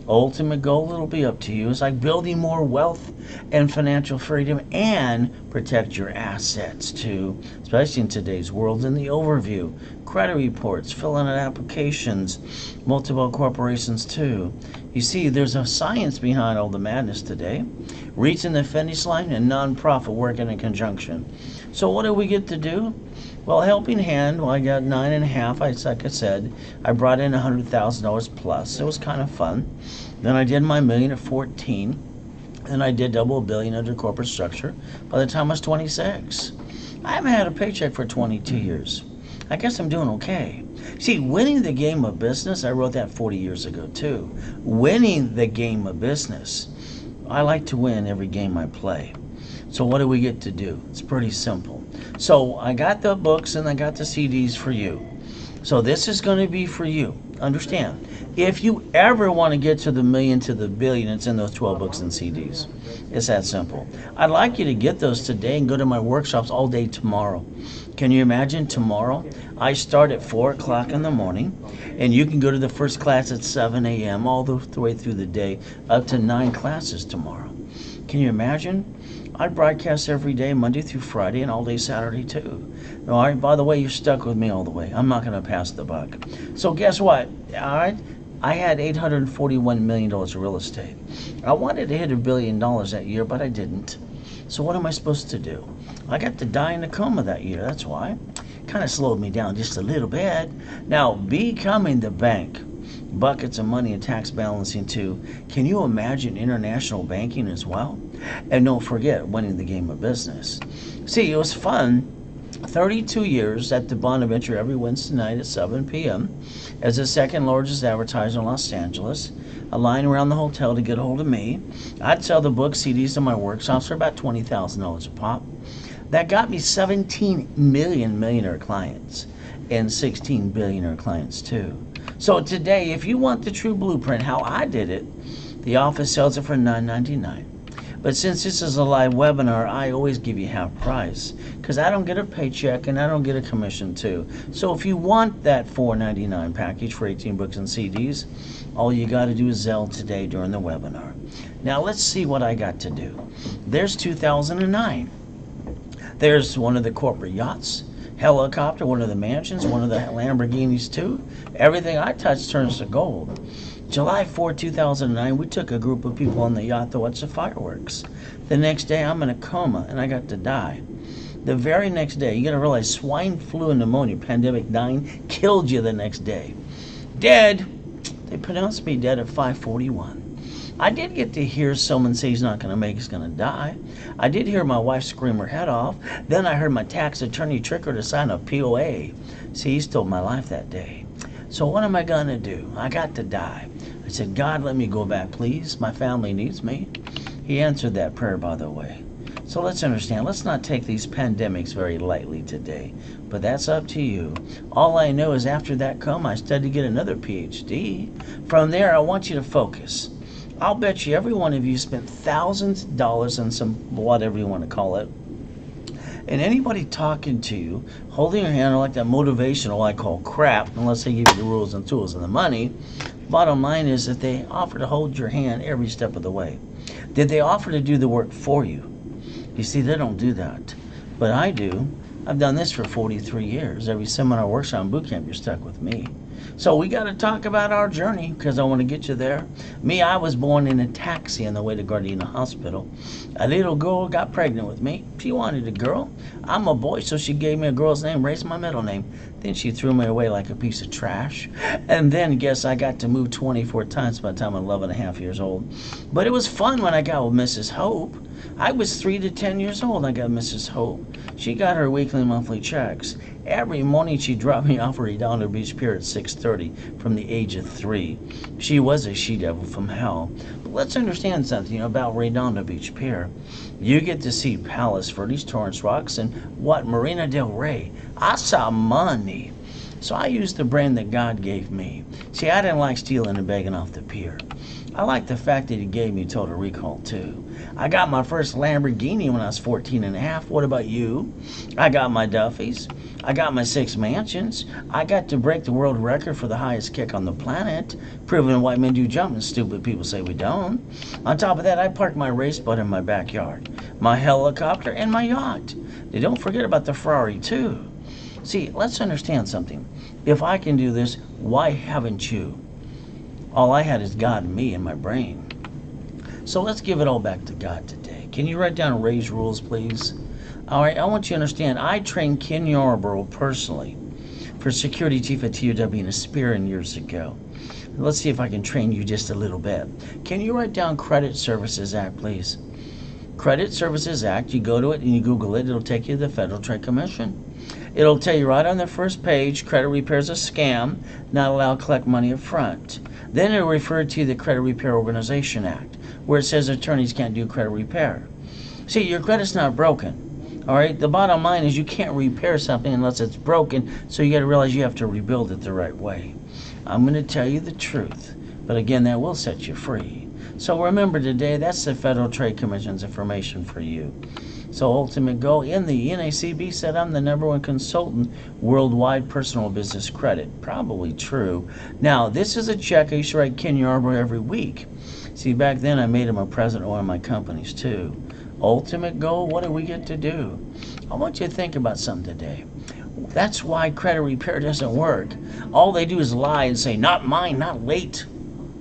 Ultimate goal, it'll be up to you. It's like building more wealth and financial freedom and protect your assets too, especially in today's world. In the overview, credit reports, filling out applications, multiple corporations too. You see, there's a science behind all the madness today. Reaching the finish line and nonprofit working in conjunction. So what do we get to do? Well, helping hand. Well, I got 9.5. Like I said, I brought in $100,000 plus. It was kind of fun. Then I did my million at 14. Then I did double a billion under corporate structure by the time I was 26. I haven't had a paycheck for 22 years. I guess I'm doing okay. See, winning the game of business, I wrote that 40 years ago too. Winning the game of business. I like to win every game I play. So what do we get to do? It's pretty simple. So I got the books and I got the CDs for you. So this is going to be for you. Understand, if you ever want to get to the million, to the billion, it's in those 12 books and CDs. It's that simple. I'd like you to get those today and go to my workshops all day tomorrow. Can you imagine tomorrow? I start at 4 o'clock in the morning, and you can go to the first class at 7 a.m. all the way through the day, up to 9 classes tomorrow. Can you imagine? I broadcast every day, Monday through Friday, and all day Saturday too. All right, by the way, you're stuck with me all the way. I'm not going to pass the buck. So guess what? All right, I had $841 million of real estate. I wanted to hit $1 billion that year, but I didn't. So what am I supposed to do? I got to die in a coma that year, that's why. Kind of slowed me down just a little bit. Now, becoming the bank, buckets of money and tax balancing too. Can you imagine international banking as well? And don't forget winning the game of business. See, it was fun. 32 years at the Bonaventure every Wednesday night at 7 p.m. as the second largest advertiser in Los Angeles. A line around the hotel to get a hold of me. I'd sell the books, CDs to my workshops for about $20,000 a pop. That got me 17 million millionaire clients and 16 billionaire clients too. So today, if you want the true blueprint, how I did it, the office sells it for $9.99. But since this is a live webinar, I always give you half price because I don't get a paycheck and I don't get a commission too. So if you want that $4.99 package for 18 books and CDs, all you got to do is Zelle today during the webinar. Now let's see what I got to do. There's 2009. There's one of the corporate yachts, helicopter, one of the mansions, one of the Lamborghinis too. Everything I touch turns to gold. July 4, 2009, we took a group of people on the yacht to watch the fireworks. The next day, I'm in a coma, and I got to die. The very next day, you got to realize swine flu and pneumonia, pandemic dying, killed you the next day. Dead. They pronounced me dead at 5:41. I did get to hear someone say he's not going to make it, he's going to die. I did hear my wife scream her head off. Then I heard my tax attorney trick her to sign a POA. See, he stole my life that day. So what am I going to do? I got to die. I said, God, let me go back, please. My family needs me. He answered that prayer, by the way. So let's understand. Let's not take these pandemics very lightly today. But that's up to you. All I know is after that coma, I studied to get another PhD. From there, I want you to focus. I'll bet you every one of you spent thousands of dollars on some, whatever you want to call it. And anybody talking to you, holding your hand, like that motivational I call crap, unless they give you the rules and tools and the money, bottom line is that they offer to hold your hand every step of the way. Did they offer to do the work for you? You see, they don't do that. But I do. I've done this for 43 years. Every seminar, workshop, and boot camp, you're stuck with me. So we got to talk about our journey because I want to get you there. Me, I was born in a taxi on the way to Gardena Hospital. A little girl got pregnant with me. She wanted a girl. I'm a boy, so she gave me a girl's name, raised my middle name. Then she threw me away like a piece of trash. And then, guess I got to move 24 times by the time I'm 11 and a half years old. But it was fun when I got with Mrs. Hope. I was 3 to 10 years old. I got Mrs. Hope. She got her weekly, monthly checks. Every morning she dropped me off at Redondo Beach Pier at 6:30 from the age of 3. She was a she-devil from hell. But let's understand something about Redondo Beach Pier. You get to see Palos Verdes, Torrance Rocks, and what? Marina del Rey. I saw money. So I used the brand that God gave me. See, I didn't like stealing and begging off the pier. I like the fact that he gave me total recall too. I got my first Lamborghini when I was 14 and a half. What about you? I got my Duffys. I got my 6 mansions. I got to break the world record for the highest kick on the planet, proving white men do jump and stupid people say we don't. On top of that, I parked my race boat in my backyard, my helicopter, and my yacht. They don't forget about the Ferrari too. See, let's understand something. If I can do this, why haven't you? All I had is God and me in my brain. So let's give it all back to God today. Can you write down Ray's rules, please? All right, I want you to understand, I trained Ken Yarborough personally for security chief at TUW in Experian years ago. Let's see if I can train you just a little bit. Can you write down Credit Services Act, please? Credit Services Act, you go to it and you Google it, it'll take you to the Federal Trade Commission. It'll tell you right on the first page, credit repair is a scam, not allowed to collect money up front. Then it'll refer to the Credit Repair Organization Act, where it says attorneys can't do credit repair. See, your credit's not broken. All right, the bottom line is you can't repair something unless it's broken, so you got to realize you have to rebuild it the right way. I'm going to tell you the truth, but again, that will set you free. So remember today, that's the Federal Trade Commission's information for you. So ultimate goal in the NACB said I'm the #1 consultant worldwide personal business credit. Probably true. Now, this is a check I used to write Ken Yarborough every week. See, back then I made him a president of one of my companies too. Ultimate goal, what do we get to do? I want you to think about something today. That's why credit repair doesn't work. All they do is lie and say, not mine, not late.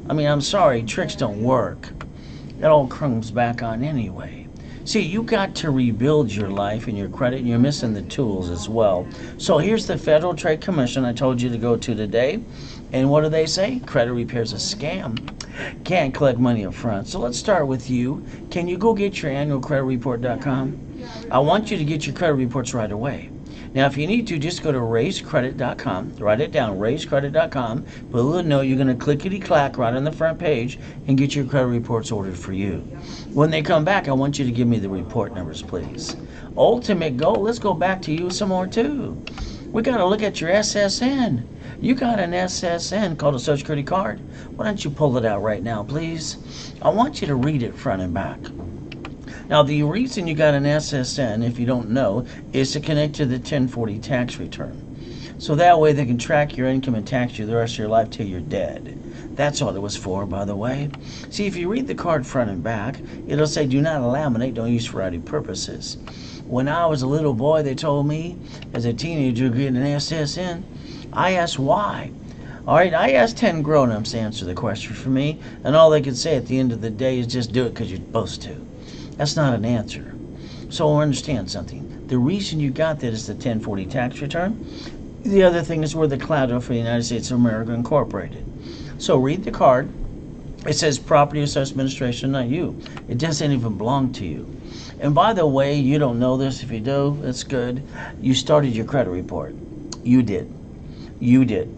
I mean, I'm sorry, tricks don't work. It all comes back on anyway. See, you got to rebuild your life and your credit, and you're missing the tools as well. So here's the Federal Trade Commission I told you to go to today. And what do they say? Credit repair is a scam. Can't collect money up front. So let's start with you. Can you go get your annual creditreport.com? I want you to get your credit reports right away. Now, if you need to, just go to raisecredit.com. Write it down, raisecredit.com. Put a little note, you're going to clickety-clack right on the front page and get your credit reports ordered for you. When they come back, I want you to give me the report numbers, please. Ultimate goal, let's go back to you some more, too. We got to look at your SSN. You got an SSN called a Social Security card. Why don't you pull it out right now, please? I want you to read it front and back. Now, the reason you got an SSN, if you don't know, is to connect to the 1040 tax return. So that way they can track your income and tax you the rest of your life till you're dead. That's all it was for, by the way. See, if you read the card front and back, it'll say, do not laminate, don't use for any purposes. When I was a little boy, they told me, as a teenager, to get an SSN. I asked why. All right, I asked 10 grown-ups to answer the question for me, and all they could say at the end of the day is just do it because you're supposed to. That's not an answer. So understand something. The reason you got that is the 1040 tax return. The other thing is we're the collateral for the United States of America Incorporated. So read the card. It says Property Assessment Administration, not you. It doesn't even belong to you. And by the way, you don't know this. If you do, that's good. You started your credit report. You did. You did.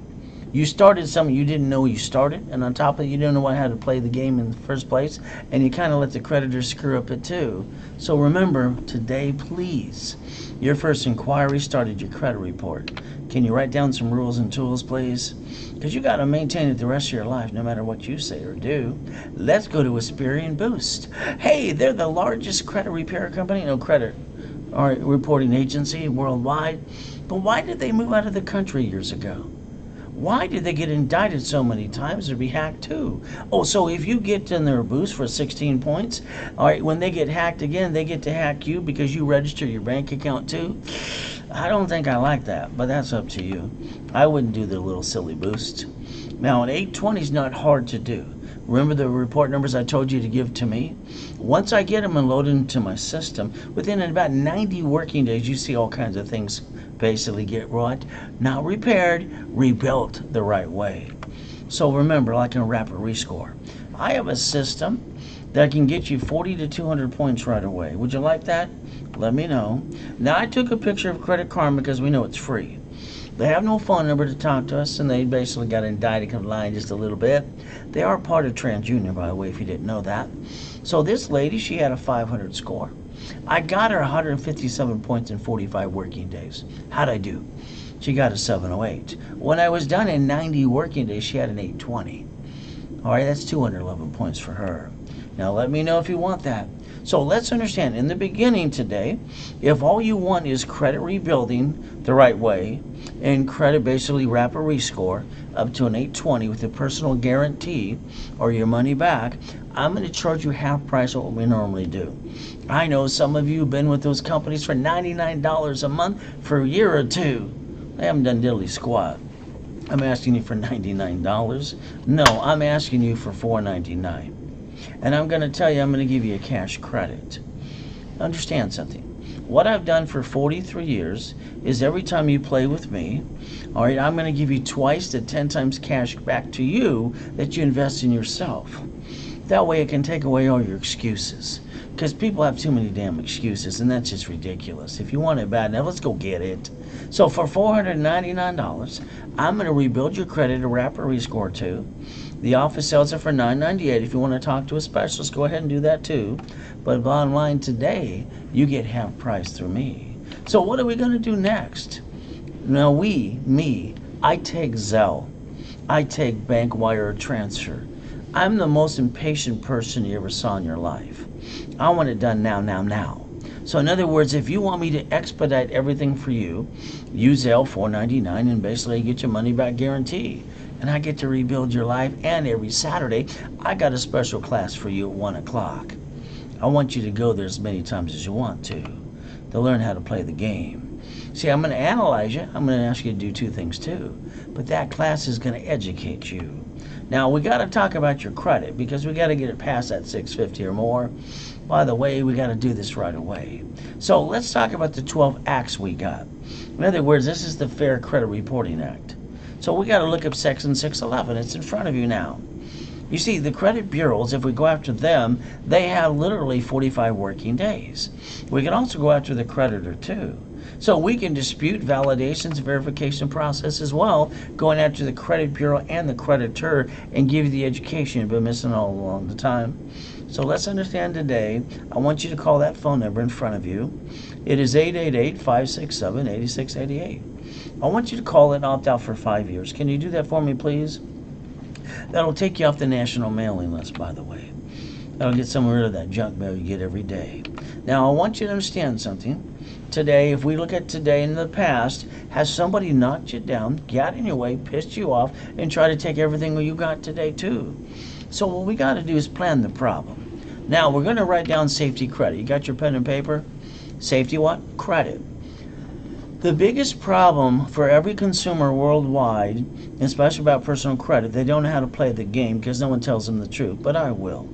You started something you didn't know you started, and on top of it, you didn't know how to play the game in the first place, and you kind of let the creditors screw up it too. So remember, today, please, your first inquiry started your credit report. Can you write down some rules and tools, please? Because you got to maintain it the rest of your life, no matter what you say or do. Let's go to Experian Boost. Hey, they're the largest credit repair company, credit reporting agency worldwide. But why did they move out of the country years ago? Why did they get indicted so many times or be hacked too? Oh, so if you get in their boost for 16 points, all right, when they get hacked again, they get to hack you because you register your bank account too? I don't think I like that, but that's up to you. I wouldn't do the little silly boost. Now, an 820 is not hard to do. Remember the report numbers I told you to give to me? Once I get them and load into my system, within about 90 working days, you see all kinds of things basically get wrought, not repaired, rebuilt the right way. So remember, like in Rapid Rescore, I have a system that can get you 40 to 200 points right away. Would you like that? Let me know. Now, I took a picture of Credit Karma because we know it's free. They have no phone number to talk to us, and they basically got indicted, come lying just a little bit. They are part of TransUnion, by the way, if you didn't know that. So this lady, she had a 500 score. I got her 157 points in 45 working days. How'd I do? She got a 708. When I was done in 90 working days, she had an 820. All right, that's 211 points for her. Now let me know if you want that. So let's understand, in the beginning today, if all you want is credit rebuilding the right way, and credit basically wrap a rescore up to an 820 with a personal guarantee or your money back, I'm going to charge you half price of what we normally do. I know some of you have been with those companies for $99 a month for a year or two. They haven't done diddly squat. I'm asking you for $99. No, I'm asking you for $4.99. And I'm going to tell you, I'm going to give you a cash credit. Understand something. What I've done for 43 years is every time you play with me, all right, I'm going to give you twice to 10 times cash back to you that you invest in yourself. That way it can take away all your excuses. Because people have too many damn excuses, and that's just ridiculous. If you want it bad enough, let's go get it. So for $499, I'm going to rebuild your credit, a wrapper rescore too. The office sells it for $998. If you want to talk to a specialist, go ahead and do that too. But bottom line today, you get half price through me. So what are we going to do next? Now I take Zelle. I take bank wire transfer. I'm the most impatient person you ever saw in your life. I want it done now. So in other words, if you want me to expedite everything for you, use Zelle $4.99 and basically get your money back guarantee. And I get to rebuild your life. And every Saturday, I got a special class for you at 1 o'clock. I want you to go there as many times as you want to learn how to play the game. See, I'm going to analyze you. I'm going to ask you to do two things too. But that class is going to educate you. Now, we got to talk about your credit because we got to get it past that 650 or more. By the way, we got to do this right away. So let's talk about the 12 acts we got. In other words, this is the Fair Credit Reporting Act. So we got to look up Section 611. It's in front of you now. You see, the credit bureaus, if we go after them, they have literally 45 working days. We can also go after the creditor too. So we can dispute validations, verification process as well, going after the credit bureau and the creditor and give you the education you've been missing all along the time. So let's understand today. I want you to call that phone number in front of you. It is 888-567-8688. I want you to call it and opt out for 5 years. Can you do that for me, please? That'll take you off the national mailing list, by the way. That'll get some rid of that junk mail you get every day. Now, I want you to understand something. Today, if we look at today in the past, has somebody knocked you down, got in your way, pissed you off, and tried to take everything you got today too? So what we got to do is plan the problem. Now, we're going to write down safety credit. You got your pen and paper? Safety what? Credit. The biggest problem for every consumer worldwide, especially about personal credit, they don't know how to play the game because no one tells them the truth, but I will.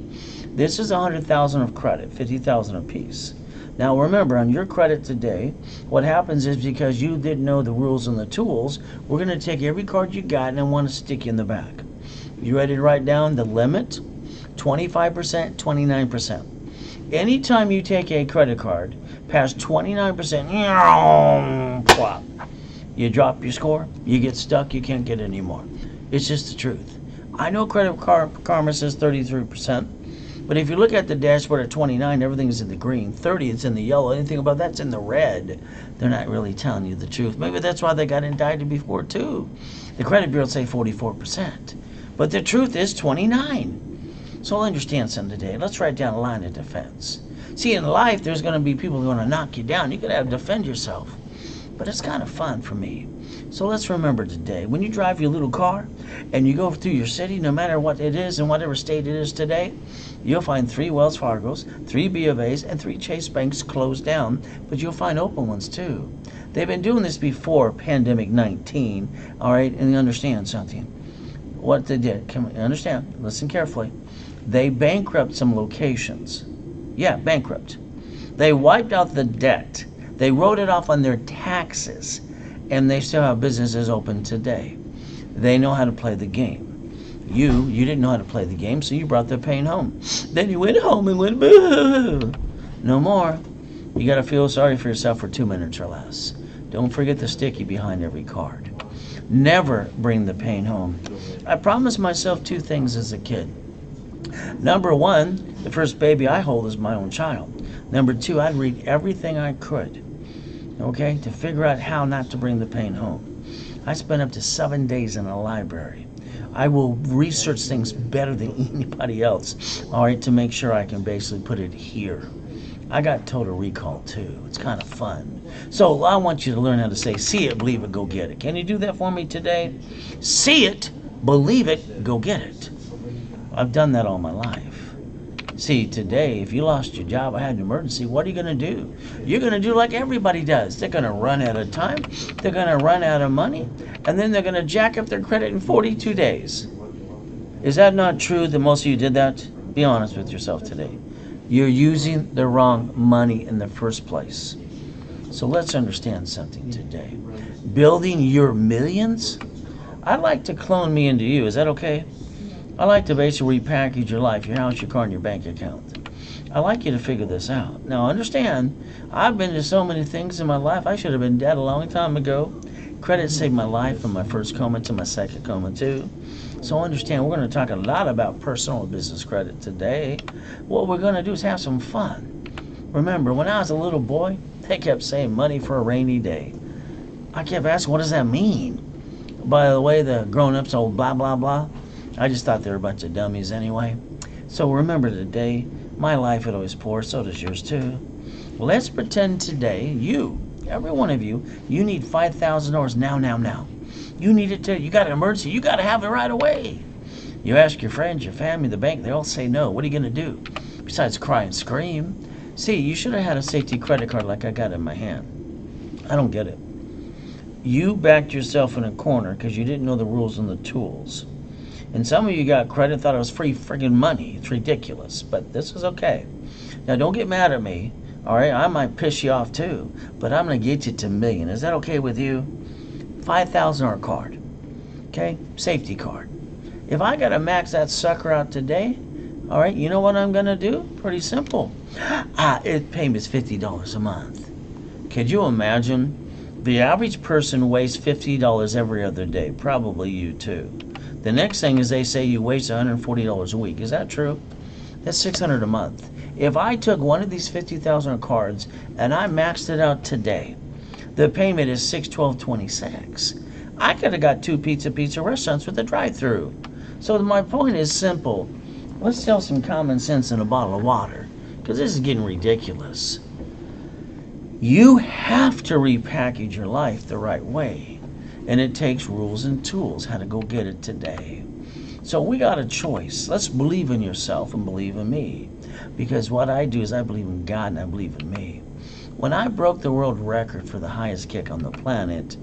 This is $100,000 of credit, $50,000 apiece. Now remember, on your credit today, what happens is because you didn't know the rules and the tools, we're going to take every card you got and I want to stick you in the back. You ready to write down the limit? 25%, 29%. Anytime you take a credit card past 29%, plop, you drop your score, you get stuck, you can't get it anymore. It's just the truth. I know Credit Karma says 33%, but if you look at the dashboard at 29, everything's in the green. 30, it's in the yellow. Anything about that's in the red. They're not really telling you the truth. Maybe that's why they got indicted before too. The credit bureau say 44%, but the truth is 29. So I'll understand something today. Let's write down a line of defense. See, in life, there's going to be people who are going to knock you down. You're going to have to defend yourself. But it's kind of fun for me. So let's remember today, when you drive your little car and you go through your city, no matter what it is and whatever state it is today, you'll find 3 Wells Fargos, 3 B of A's, and 3 Chase Banks closed down, but you'll find open ones too. They've been doing this before pandemic 19, all right, and you understand something. What they did, understand, listen carefully. They bankrupt some locations. Yeah, bankrupt. They wiped out the debt. They wrote it off on their taxes, and they still have businesses open today. They know how to play the game. You didn't know how to play the game, so you brought the pain home. Then you went home and went, boo. No more. You got to feel sorry for yourself for 2 minutes or less. Don't forget the sticky behind every card. Never bring the pain home. I promised myself 2 things as a kid. Number 1, the first baby I hold is my own child. Number 2, I'd read everything I could, okay, to figure out how not to bring the pain home. I spent up to 7 days in a library. I will research things better than anybody else, all right, to make sure I can basically put it here. I got total recall too. It's kind of fun. So I want you to learn how to say, see it, believe it, go get it. Can you do that for me today? See it, believe it, go get it. I've done that all my life. See, today, if you lost your job, I had an emergency, what are you going to do? You're going to do like everybody does. They're going to run out of time, they're going to run out of money, and then they're going to jack up their credit in 42 days. Is that not true that most of you did that? Be honest with yourself today. You're using the wrong money in the first place. So let's understand something today. Building your millions? I'd like to clone me into you. Is that okay? I like to basically repackage your life, your house, your car, and your bank account. I like you to figure this out. Now understand, I've been to so many things in my life. I should have been dead a long time ago. Credit saved my life from my first coma to my second coma too. So understand, we're going to talk a lot about personal and business credit today. What we're going to do is have some fun. Remember, when I was a little boy, they kept saying money for a rainy day. I kept asking, what does that mean? By the way, the grown-ups, old blah, blah, blah. I just thought they were a bunch of dummies anyway. So remember today, my life had always poor, so does yours too. Let's pretend today, you, every one of you, you need $5,000 now. You need it to, you got an emergency, you got to have it right away. You ask your friends, your family, the bank, they all say no. What are you going to do? Besides cry and scream. See, you should have had a safety credit card like I got in my hand. I don't get it. You backed yourself in a corner because you didn't know the rules and the tools. And some of you got credit, thought it was free friggin' money. It's ridiculous, but this is okay. Now don't get mad at me, all right? I might piss you off too, but I'm going to get you to $1 million. Is that okay with you? $5,000 card, okay? Safety card. If I got to max that sucker out today, all right, you know what I'm going to do? Pretty simple. It pays $50 a month. Could you imagine? The average person wastes $50 every other day. Probably you too. The next thing is they say you waste $140 a week. Is that true? That's $600 a month. If I took one of these 50,000 cards and I maxed it out today, the payment is $612.26. I could have got 2 pizza restaurants with a drive-through. So my point is simple. Let's sell some common sense in a bottle of water, because this is getting ridiculous. You have to repackage your life the right way, and it takes rules and tools how to go get it today. So we got a choice. Let's believe in yourself and believe in me, because what I do is I believe in God and I believe in me. When I broke the world record for the highest kick on the planet,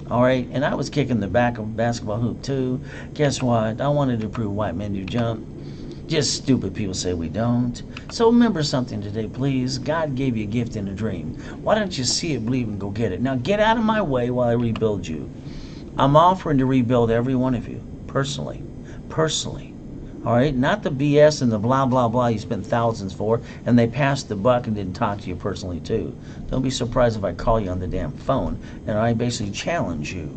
all right, and I was kicking the back of a basketball hoop too, guess what? I wanted to prove white men do jump. Just stupid people say we don't. So remember something today, please. God gave you a gift and a dream. Why don't you see it, believe, and go get it? Now get out of my way while I rebuild you. I'm offering to rebuild every one of you, personally. All right? Not the BS and the blah, blah, blah you spent thousands for, and they passed the buck and didn't talk to you personally, too. Don't be surprised if I call you on the damn phone and I basically challenge you.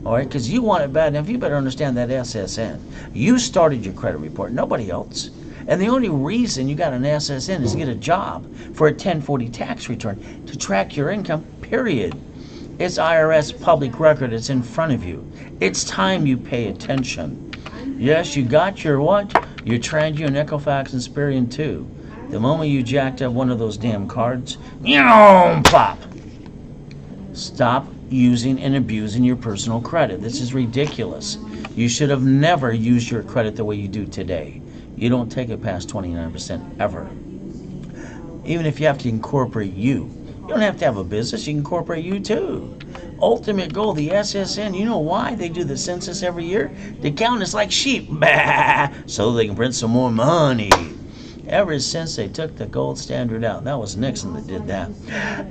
All right? Because you want it bad enough, you better understand that SSN. You started your credit report, nobody else. And the only reason you got an SSN is to get a job for a 1040 tax return, to track your income, period. It's IRS public record. It's in front of you. It's time you pay attention. Yes, you got your what? Your TransUnion, Equifax, and Experian too. The moment you jacked up one of those damn cards, plop. Stop using and abusing your personal credit. This is ridiculous. You should have never used your credit the way you do today. You don't take it past 29% ever. Even if you have to incorporate you. You don't have to have a business, you can incorporate you too. Ultimate goal, the SSN, you know why they do the census every year? To count us like sheep, so they can print some more money. Ever since they took the gold standard out, that was Nixon that did that.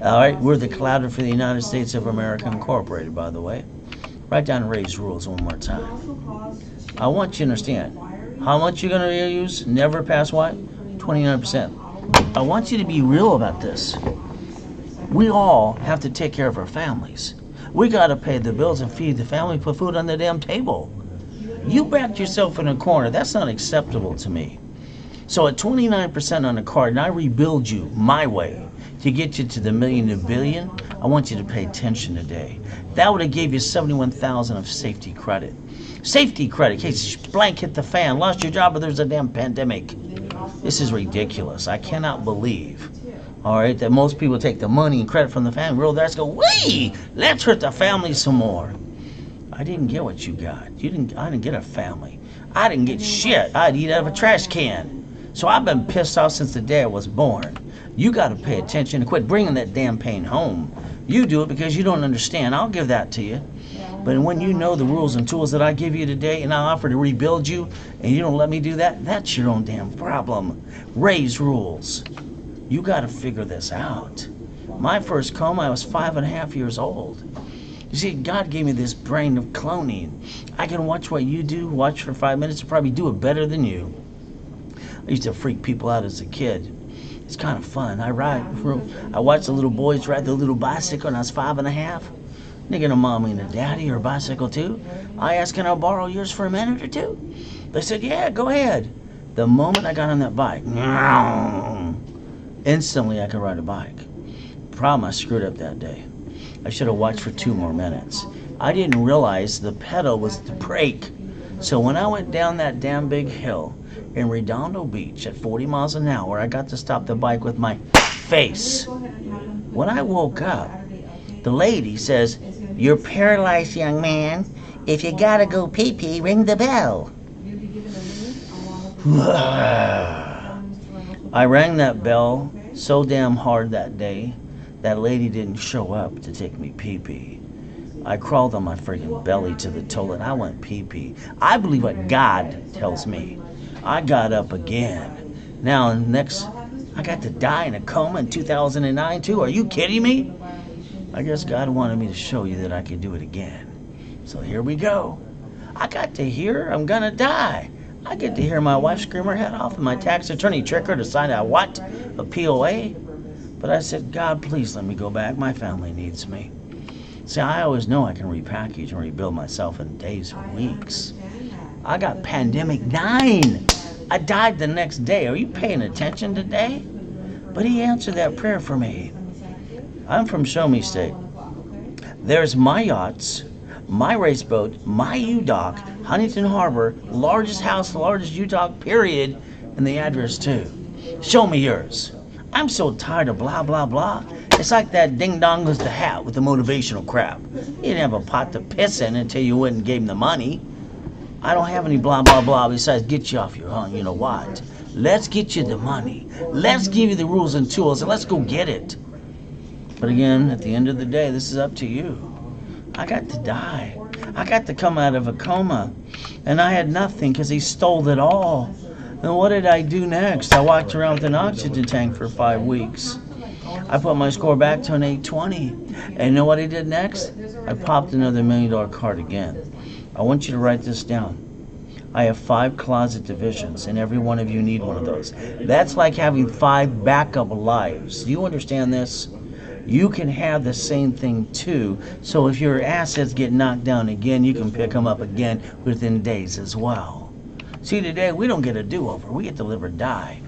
All right, we're the collateral for the United States of America Incorporated, by the way. Write down Ray's rules one more time. I want you to understand, how much you're going to use, never pass what? 29%. I want you to be real about this. We all have to take care of our families. We got to pay the bills and feed the family, put food on the damn table. You backed yourself in a corner. That's not acceptable to me. So at 29% on a card, and I rebuild you my way to get you to the million to billion, I want you to pay attention today. That would have gave you $71,000 of safety credit. Safety credit, in case blank hit the fan, lost your job, but there's a damn pandemic. This is ridiculous. I cannot believe, all right, that most people take the money and credit from the family, roll their eyes, go, wee, let's hurt the family some more. I didn't get what you got. I didn't get a family. I didn't get shit. I'd eat out of a trash can. So I've been pissed off since the day I was born. You got to pay attention and quit bringing that damn pain home. You do it because you don't understand. I'll give that to you. But when you know the rules and tools that I give you today, and I offer to rebuild you, and you don't let me do that, that's your own damn problem. Raise rules. You got to figure this out. My first coma, I was 5.5 years old. You see, God gave me this brain of cloning. I can watch what you do, watch for 5 minutes, and probably do it better than you. I used to freak people out as a kid. It's kind of fun. I watched the little boys ride the little bicycle when I was 5.5. They get a mommy and a daddy or a bicycle too. I asked, can I borrow yours for a minute or two? They said, yeah, go ahead. The moment I got on that bike, instantly I could ride a bike. Problem, I screwed up that day. I should have watched for 2 more minutes. I didn't realize the pedal was the brake. So when I went down that damn big hill in Redondo Beach at 40 miles an hour, I got to stop the bike with my face. When I woke up, the lady says, you're paralyzed, young man. If you gotta go pee-pee, ring the bell. I rang that bell so damn hard that day, that lady didn't show up to take me pee-pee. I crawled on my freaking belly to the toilet. I went pee-pee. I believe what God tells me. I got up again. Now, I got to die in a coma in 2009 too. Are you kidding me? I guess God wanted me to show you that I could do it again. So here we go. I got to hear I'm gonna die. I get to hear my wife scream her head off and my tax attorney trick her to sign a what? A POA? But I said, God, please let me go back. My family needs me. See, I always know I can repackage and rebuild myself in days or weeks. I got pandemic 9. I died the next day. Are you paying attention today? But he answered that prayer for me. I'm from Show Me State. There's my yachts, my race boat, my U-Dock, Huntington Harbor, largest house, largest U-Dock, period, and the address too. Show me yours. I'm so tired of blah, blah, blah. It's like that ding-dong was the hat with the motivational crap. You didn't have a pot to piss in until you went and gave him the money. I don't have any blah, blah, blah besides get you off your you know what. Let's get you the money. Let's give you the rules and tools, and let's go get it. But again, at the end of the day, this is up to you. I got to die. I got to come out of a coma, and I had nothing because he stole it all. And what did I do next? I walked around with an oxygen tank for 5 weeks. I put my score back to an 820. And you know what I did next? I popped another $1 million card again. I want you to write this down. I have 5 closet divisions, and every one of you need one of those. That's like having 5 backup lives. Do you understand this? You can have the same thing too. So if your assets get knocked down again, you can pick them up again within days as well. See, today we don't get a do-over. We get to live or die.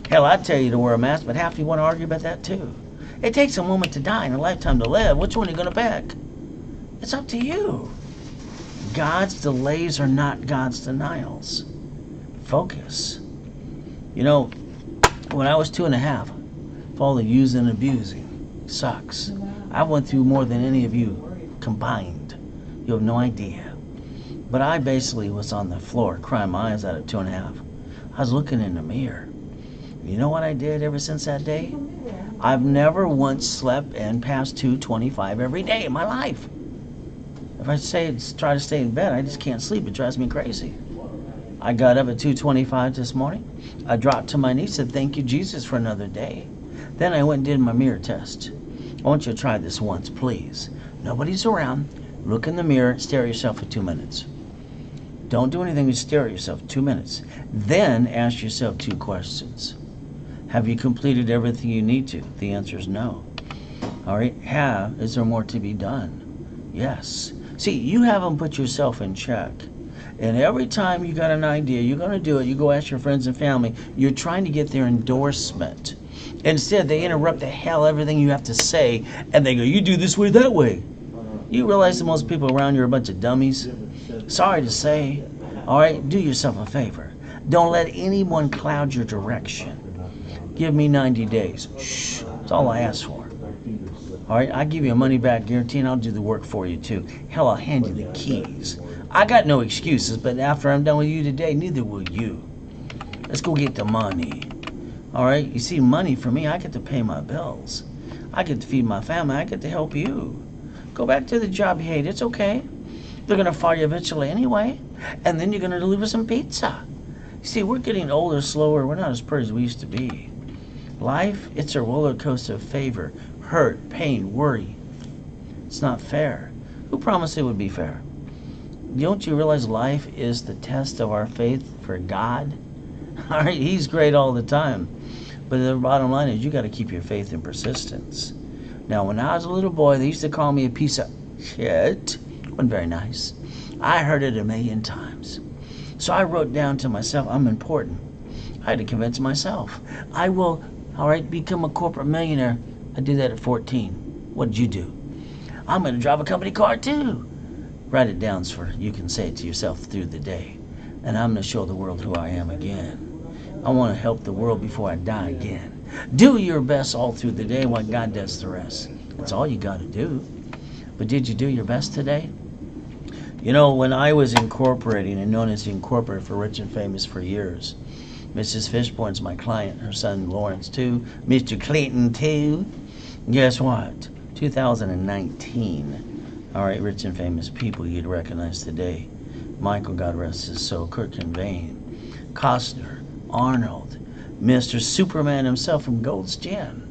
Hell, I'd tell you to wear a mask, but half of you want to argue about that too. It takes a moment to die and a lifetime to live. Which one are you going to pick? It's up to you. God's delays are not God's denials. Focus. You know, when I was 2.5, all the using and abusing sucks. I went through more than any of you combined. You have no idea. But I basically was on the floor crying my eyes out at 2.5. I was looking in the mirror. You know what I did ever since that day? I've never once slept in past 2:25 every day in my life. If I try to stay in bed, I just can't sleep. It drives me crazy. I got up at 2:25 this morning. I dropped to my knees, said, thank you, Jesus, for another day. Then I went and did my mirror test. I want you to try this once, please. Nobody's around. Look in the mirror, stare at yourself for 2 minutes. Don't do anything, just stare at yourself 2 minutes. Then ask yourself 2 questions. Have you completed everything you need to? The answer is no. All right, is there more to be done? Yes. See, you haven't put yourself in check. And every time you got an idea, you're going to do it, you go ask your friends and family, you're trying to get their endorsement. Instead, they interrupt the hell everything you have to say, and they go, you do this way, that way. You realize that most people around you are a bunch of dummies? Sorry to say, all right, do yourself a favor. Don't let anyone cloud your direction. Give me 90 days. Shh, that's all I ask for. All right, I give you a money back guarantee and I'll do the work for you too. Hell, I'll hand you the keys. I got no excuses, but after I'm done with you today, neither will you. Let's go get the money. All right, you see, money for me, I get to pay my bills. I get to feed my family. I get to help you. Go back to the job you hate. It's okay. They're going to fire you eventually anyway. And then you're going to deliver some pizza. You see, we're getting older, slower. We're not as pretty as we used to be. Life, it's a roller coaster of favor, hurt, pain, worry. It's not fair. Who promised it would be fair? Don't you realize life is the test of our faith for God? All right, He's great all the time. But the bottom line is you got to keep your faith and persistence. Now, when I was a little boy, they used to call me a piece of shit. Wasn't very nice. I heard it 1,000,000 times. So I wrote down to myself, I'm important. I had to convince myself. I will, all right, become a corporate millionaire. I did that at 14. What did you do? I'm going to drive a company car too. Write it down so you can say it to yourself through the day. And I'm going to show the world who I am again. I want to help the world before I die again. Do your best all through the day while God does the rest. That's all you got to do. But did you do your best today? You know, when I was incorporating and known as the Incorporator for Rich and Famous for years, Mrs. Fishborn's my client, her son Lawrence too, Mr. Clayton too. Guess what? 2019. All right, rich and famous people you'd recognize today. Michael, God rest his soul, Kirk and Vane, Costner, Arnold, Mr. Superman himself from Gold's Gym.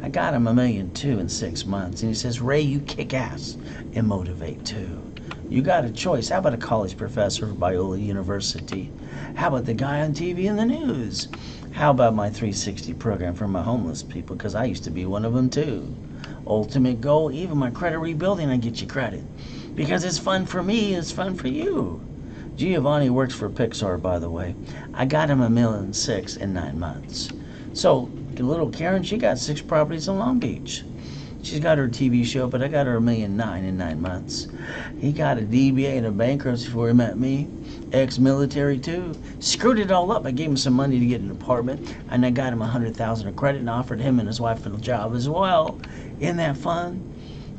I got him $1.2 million in 6 months. And he says, Ray, you kick ass and motivate too. You got a choice. How about a college professor from Biola University? How about the guy on TV in the news? How about my 360 program for my homeless people? Because I used to be one of them too. Ultimate goal, even my credit rebuilding, I get you credit. Because it's fun for me, it's fun for you. Giovanni works for Pixar, by the way. I got him $1.6 million in 9 months. So, little Karen, she got 6 properties in Long Beach. She's got her TV show, but I got her $1.9 million in 9 months. He got a DBA and a bankruptcy before he met me. Ex-military too. Screwed it all up. I gave him some money to get an apartment, and I got him $100,000 of credit and offered him and his wife a job as well. Isn't that fun?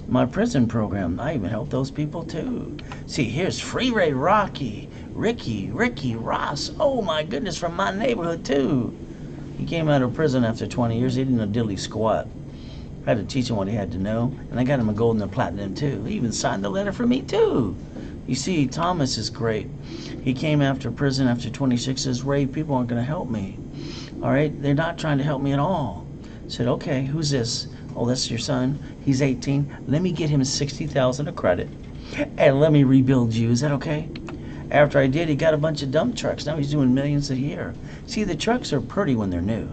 My prison program, I even helped those people too. See, here's Freeway Rocky, Ricky Ross. Oh my goodness, from my neighborhood too. He came out of prison after 20 years. He didn't know diddly squat. I had to teach him what he had to know, and I got him a gold and a platinum too. He even signed the letter for me too. You see, Thomas is great. He came after prison after 26, says, Ray, people aren't going to help me. All right, they're not trying to help me at all. I said, okay, who's this? Oh, that's your son. He's 18. Let me get him $60,000 of credit, and let me rebuild you. Is that okay? After I did, he got a bunch of dump trucks. Now he's doing millions a year. See, the trucks are pretty when they're new.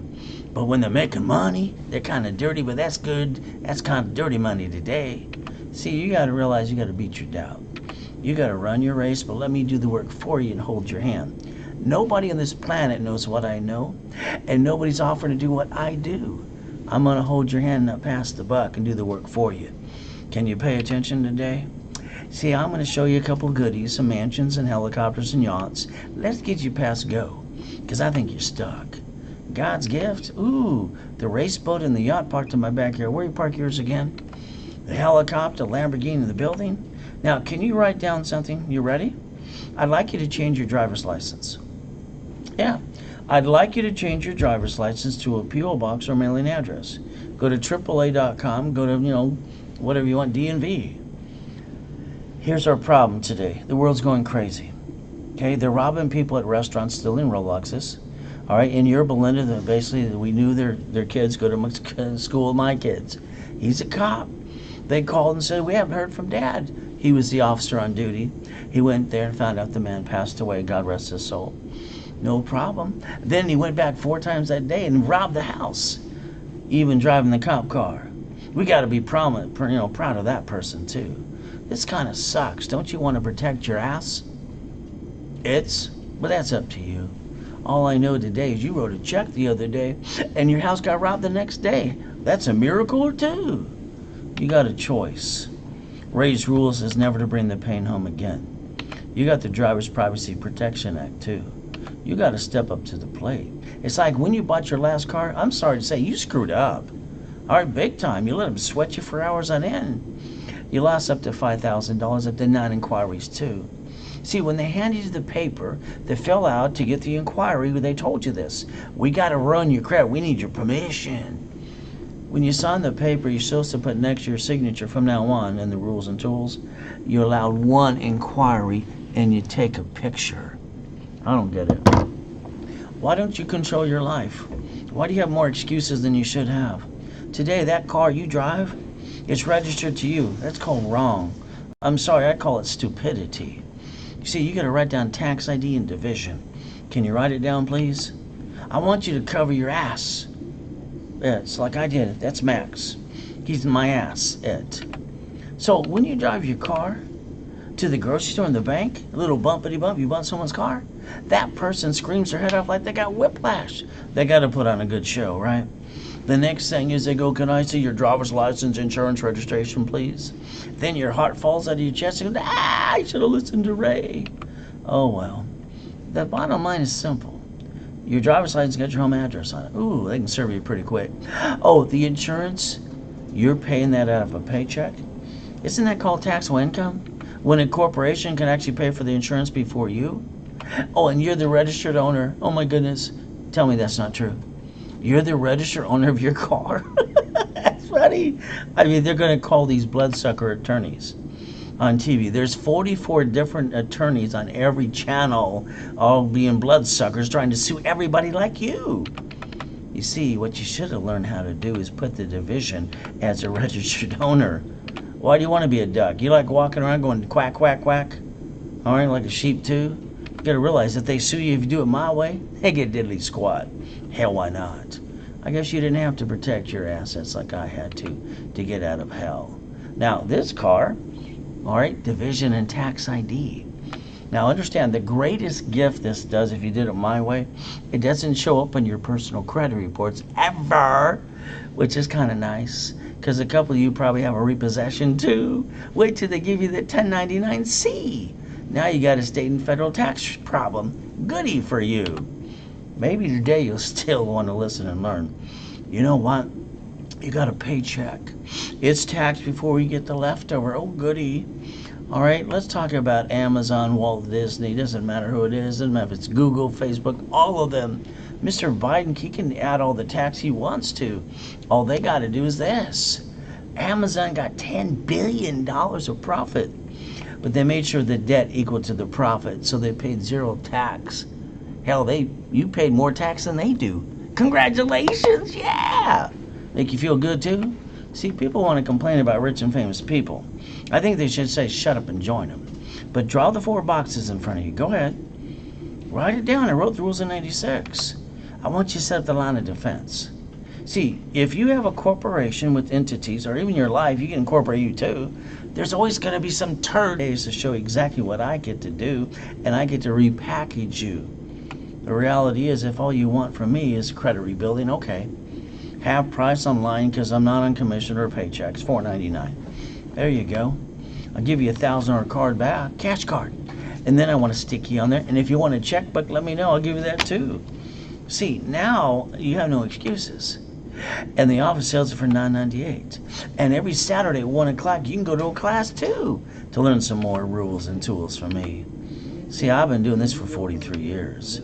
But when they're making money, they're kind of dirty, but that's good. That's kind of dirty money today. See, you got to realize you got to beat your doubt. You got to run your race, but let me do the work for you and hold your hand. Nobody on this planet knows what I know, and nobody's offering to do what I do. I'm going to hold your hand and not pass the buck and do the work for you. Can you pay attention today? See, I'm going to show you a couple goodies, some mansions and helicopters and yachts. Let's get you past go, because I think you're stuck. God's gift? Ooh, the race boat and the yacht parked in my backyard. Where you park yours again? The helicopter, Lamborghini in the building? Now, can you write down something? You ready? I'd like you to change your driver's license. Yeah, I'd like you to change your driver's license to a P.O. box or mailing address. Go to AAA.com, go to, whatever you want, DMV. Here's our problem today. The world's going crazy. Okay, they're robbing people at restaurants, stealing Rolexes. All right, in your Belinda, basically, we knew their kids go to school with my kids. He's a cop. They called and said, we haven't heard from Dad. He was the officer on duty. He went there and found out the man passed away. God rest his soul. No problem. Then he went back 4 times that day and robbed the house, even driving the cop car. We got to be proud of that person too. This kind of sucks. Don't you want to protect your ass? But that's up to you. All I know today is you wrote a check the other day and your house got robbed the next day. That's a miracle or two. You got a choice. Ray's rules is never to bring the pain home again. You got the Driver's Privacy Protection Act too. You got to step up to the plate. It's like when you bought your last car, I'm sorry to say, you screwed up. All right, big time. You let them sweat you for hours on end. You lost up to $5,000 at the non-inquiries too. See, when they handed you the paper, they fill out to get the inquiry, they told you this. We got to run your credit. We need your permission. When you sign the paper, you're supposed to put next to your signature from now on in the rules and tools. You're allowed one inquiry and you take a picture. I don't get it. Why don't you control your life? Why do you have more excuses than you should have? Today, that car you drive, it's registered to you. That's called wrong. I'm sorry, I call it stupidity. You see, you got to write down tax ID and division. Can you write it down, please? I want you to cover your ass. It's like I did it. That's Max. He's my ass. So when you drive your car to the grocery store and the bank, a little bumpity bump, you bump someone's car, that person screams their head off like they got whiplash. They got to put on a good show, right? The next thing is they go, can I see your driver's license, insurance, registration, please? Then your heart falls out of your chest and goes, I should have listened to Ray. Oh, well. The bottom line is simple. Your driver's license got your home address on it. Ooh, they can serve you pretty quick. Oh, the insurance, you're paying that out of a paycheck? Isn't that called taxable income? When a corporation can actually pay for the insurance before you? Oh, and you're the registered owner. Oh my goodness. Tell me that's not true. You're the registered owner of your car? That's funny. I mean, they're going to call these bloodsucker attorneys on TV. There's 44 different attorneys on every channel, all being bloodsuckers, trying to sue everybody like you. You see, what you should have learned how to do is put the division as a registered owner. Why do you want to be a duck? You like walking around going quack, quack, quack? All right, like a sheep too? You got to realize if they sue you if you do it my way, they get diddly squat. Hell, why not? I guess you didn't have to protect your assets like I had to get out of hell. Now, this car, all right, division and tax ID. Now understand, the greatest gift this does, if you did it my way, it doesn't show up on your personal credit reports ever, which is kind of nice, because a couple of you probably have a repossession too. Wait till they give you the 1099-C. Now you got a state and federal tax problem. Goody for you. Maybe today you'll still want to listen and learn. You know what? You got a paycheck. It's taxed before you get the leftover. Oh, goody. All right, let's talk about Amazon, Walt Disney. Doesn't matter who it is. Doesn't matter if it's Google, Facebook, all of them. Mr. Biden, he can add all the tax he wants to. All they got to do is this. Amazon got $10 billion of profit, but they made sure the debt equal to the profit, so they paid zero tax. Hell, you paid more tax than they do. Congratulations, yeah! Make you feel good too? See, people want to complain about rich and famous people. I think they should say shut up and join them. But draw the 4 boxes in front of you. Go ahead. Write it down. I wrote the rules in 96. I want you to set up the line of defense. See, if you have a corporation with entities, or even your life, you can incorporate you too, there's always going to be some turd days to show exactly what I get to do, and I get to repackage you. The reality is, if all you want from me is credit rebuilding, okay. Half price online because I'm not on commission or paychecks, $4.99. There you go. I'll give you $1,000 card back, cash card. And then I want to stick you on there. And if you want a checkbook, let me know. I'll give you that too. See, now you have no excuses. And the office sells it for $9.98. And every Saturday at 1 o'clock, you can go to a class too to learn some more rules and tools from me. See, I've been doing this for 43 years.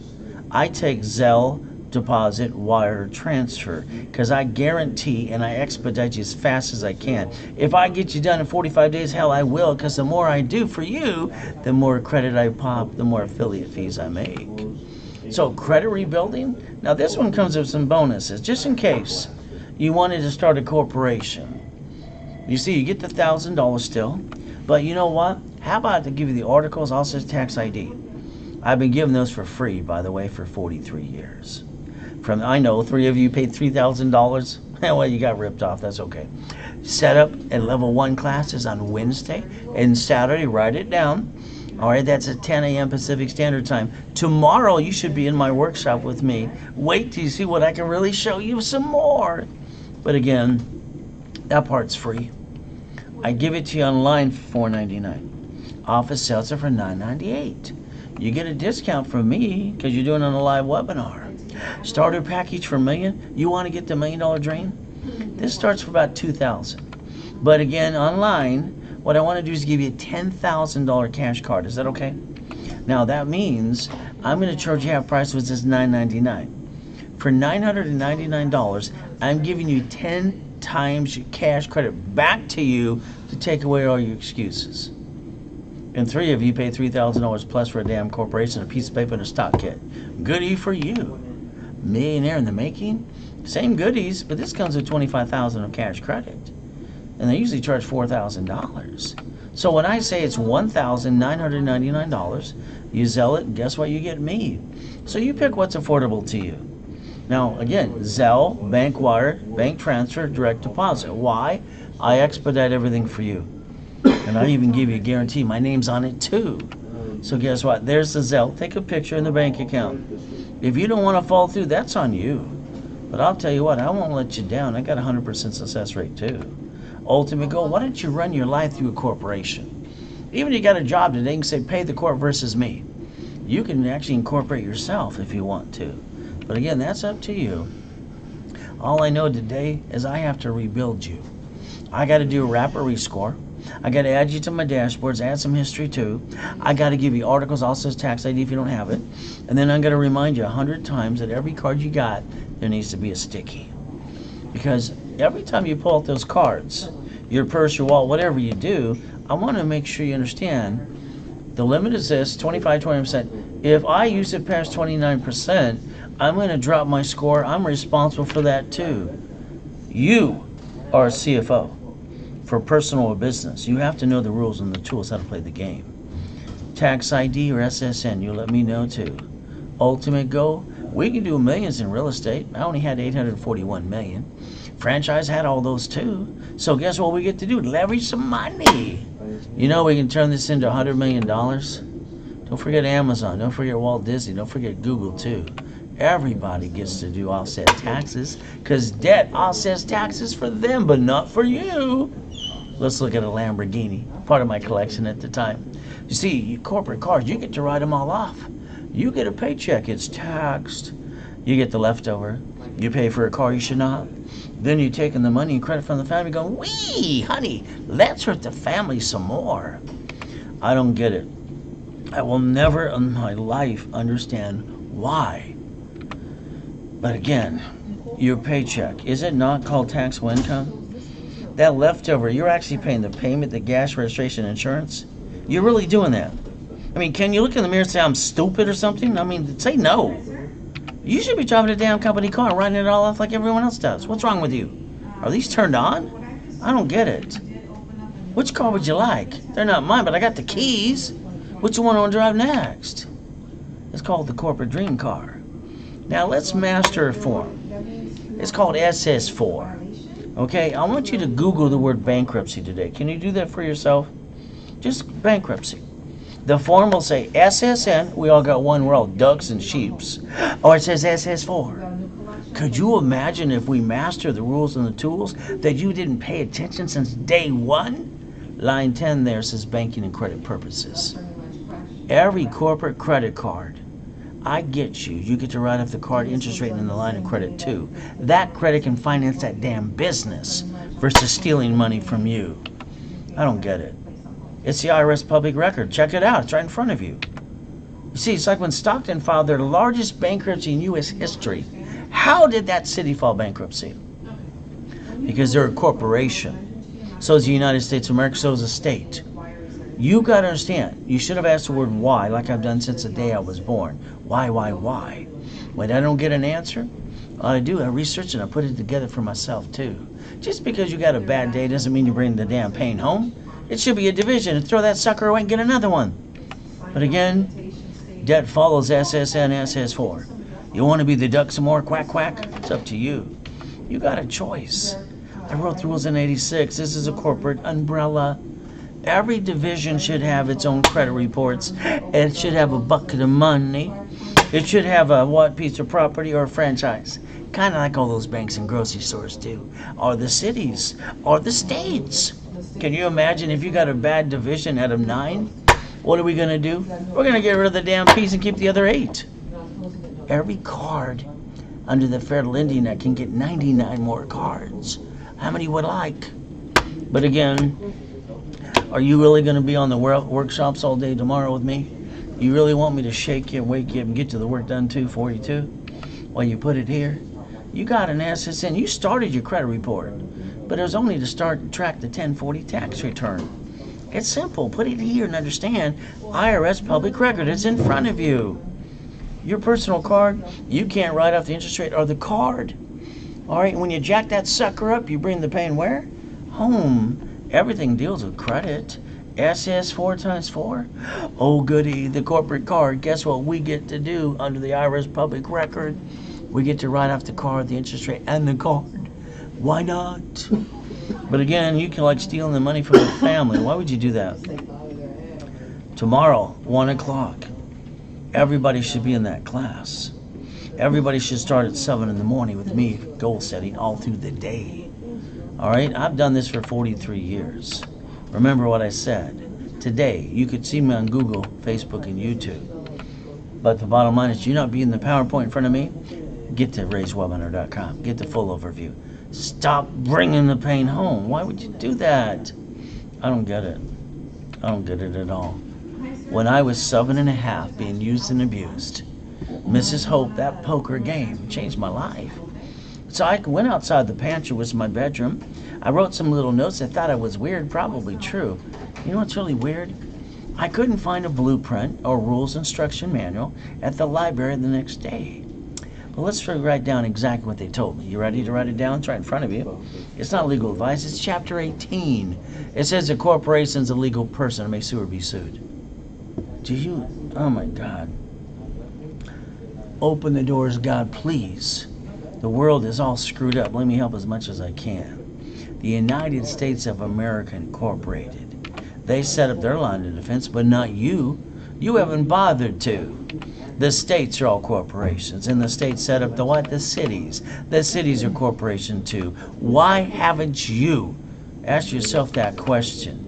I take Zelle, deposit, wire, transfer, because I guarantee and I expedite you as fast as I can. If I get you done in 45 days, hell, I will, because the more I do for you, the more credit I pop, the more affiliate fees I make. So credit rebuilding, now this one comes with some bonuses, just in case you wanted to start a corporation. You see, you get the $1,000 still, but you know what? How about to give you the articles, also tax ID? I've been giving those for free, by the way, for 43 years. I know 3 of you paid $3,000. Well, you got ripped off. That's okay. Set up and level 1 classes on Wednesday and Saturday. Write it down. All right, that's at 10 a.m. Pacific Standard Time. Tomorrow, you should be in my workshop with me. Wait till you see what I can really show you some more. But again, that part's free. I give it to you online for $4.99. Office sells it for $9.98. You get a discount from me because you're doing it on a live webinar. Starter package for $1 million. You want to get the $1 million dream? This starts for about $2,000. But again, online, what I want to do is give you a $10,000 cash card. Is that okay? Now that means I'm going to charge you half price, which is $9.99. For $999, I'm giving you 10 times your cash credit back to you to take away all your excuses. And 3 of you pay $3,000 plus for a damn corporation, a piece of paper, and a stock kit. Goodie for you. Millionaire in the making? Same goodies, but this comes with $25,000 of cash credit. And they usually charge $4,000. So when I say it's $1,999, you Zelle it, and guess what? You get me. So you pick what's affordable to you. Now, again, Zelle, bank wire, bank transfer, direct deposit. Why? I expedite everything for you. And I even give you a guarantee. My name's on it too. So guess what? There's the Zelle. Take a picture in the bank account. If you don't want to fall through, that's on you. But I'll tell you what, I won't let you down. I got a 100% success rate too. Ultimate goal, why don't you run your life through a corporation? Even if you got a job today, you can say, pay the corp versus me. You can actually incorporate yourself if you want to. But again, that's up to you. All I know today is I have to rebuild you. I got to do a rapid rescore. I got to add you to my dashboards, add some history too. I got to give you articles, also tax ID if you don't have it. And then I'm going to remind you 100 times that every card you got, there needs to be a sticky. Because every time you pull out those cards, your purse, your wallet, whatever you do, I want to make sure you understand the limit is this, 20%. If I use it past 29%, I'm going to drop my score. I'm responsible for that too. You are a CFO for personal or business. You have to know the rules and the tools how to play the game. Tax ID or SSN, you let me know too. Ultimate goal, we can do millions in real estate. I only had 841 million. Franchise had all those too. So guess what we get to do? Leverage some money. You know we can turn this into $100 million. Don't forget Amazon. Don't forget Walt Disney. Don't forget Google too. Everybody gets to do offset taxes because debt offsets taxes for them, but not for you. Let's look at a Lamborghini, part of my collection at the time. You see, corporate cars, you get to write them all off. You get a paycheck, it's taxed. You get the leftover. You pay for a car you should not. Then you're taking the money and credit from the family going, wee, honey, let's hurt the family some more. I don't get it. I will never in my life understand why. But again, your paycheck, is it not called taxable income? That leftover, you're actually paying the payment, the gas, registration, insurance. You're really doing that. I mean, can you look in the mirror and say I'm stupid or something? I mean, say no. You should be driving a damn company car and writing it all off like everyone else does. What's wrong with you? Are these turned on? I don't get it. Which car would you like? They're not mine, but I got the keys. Which one do I want to drive next? It's called the corporate dream car. Now let's master a form. It's called SS4. Okay, I want you to Google the word bankruptcy today. Can you do that for yourself? Just bankruptcy. The form will say SSN. We all got one. We're all ducks and sheeps. Or it says SS4. Could you imagine if we master the rules and the tools that you didn't pay attention since day one? Line 10 there says banking and credit purposes. Every corporate credit card, I get you. You get to write off the card interest rate and the line of credit too. That credit can finance that damn business versus stealing money from you. I don't get it. It's the IRS public record. Check it out. It's right in front of you. You see, it's like when Stockton filed their largest bankruptcy in U.S. history. How did that city file bankruptcy? Because they're a corporation. So is the United States of America. So is a state. You got to understand. You should have asked the word why, like I've done since the day I was born. Why? When I don't get an answer, all I do, I research and I put it together for myself too. Just because you got a bad day doesn't mean you bring the damn pain home. It should be a division and throw that sucker away and get another one. But again, debt follows SSN, SS4. You want to be the duck some more, quack, quack? It's up to you. You got a choice. I wrote the rules in 86. This is a corporate umbrella. Every division should have its own credit reports. It should have a bucket of money. It should have a what piece of property or a franchise. Kind of like all those banks and grocery stores do. Or the cities. Or the states. Can you imagine if you got a bad division out of 9? What are we going to do? We're going to get rid of the damn piece and keep the other 8. Every card under the Fair Lending Act can get 99 more cards. How many would like? But again, are you really going to be on the workshops all day tomorrow with me? You really want me to shake you, wake you up, and get you the work done 242 while you put it here? You got an SSN. You started your credit report, but it was only to start and track the 1040 tax return. It's simple. Put it here and understand IRS public record. It's in front of you. Your personal card, you can't write off the interest rate or the card. All right, when you jack that sucker up, you bring the pain where? Home. Everything deals with credit. SS 4 times 4. Oh, goody, the corporate card. Guess what we get to do under the IRS public record? We get to write off the card, the interest rate, and the card. Why not? But again, you can like stealing the money from the family. Why would you do that? Tomorrow, 1 o'clock. Everybody should be in that class. Everybody should start at 7 in the morning with me, goal setting all through the day. All right, I've done this for 43 years. Remember what I said. Today, you could see me on Google, Facebook, and YouTube. But the bottom line is, do you not be in the PowerPoint in front of me? Get to raisewebinar.com. Get the full overview. Stop bringing the pain home. Why would you do that? I don't get it. I don't get it at all. When I was 7.5 being used and abused, Mrs. Hope, that poker game changed my life. So I went outside the pantry, which was my bedroom. I wrote some little notes. I thought I was weird, probably true. You know what's really weird? I couldn't find a blueprint or rules instruction manual at the library the next day. But let's write down exactly what they told me. You ready to write it down? It's right in front of you. It's not legal advice. It's chapter 18. It says a corporation is a legal person and may sue or be sued. Do you? Oh my God. Open the doors, God, please. The world is all screwed up. Let me help as much as I can. The United States of America Incorporated. They set up their line of defense, but not you. You haven't bothered to. The states are all corporations, and the states set up the what? The cities. The cities are corporations too. Why haven't you asked yourself that question?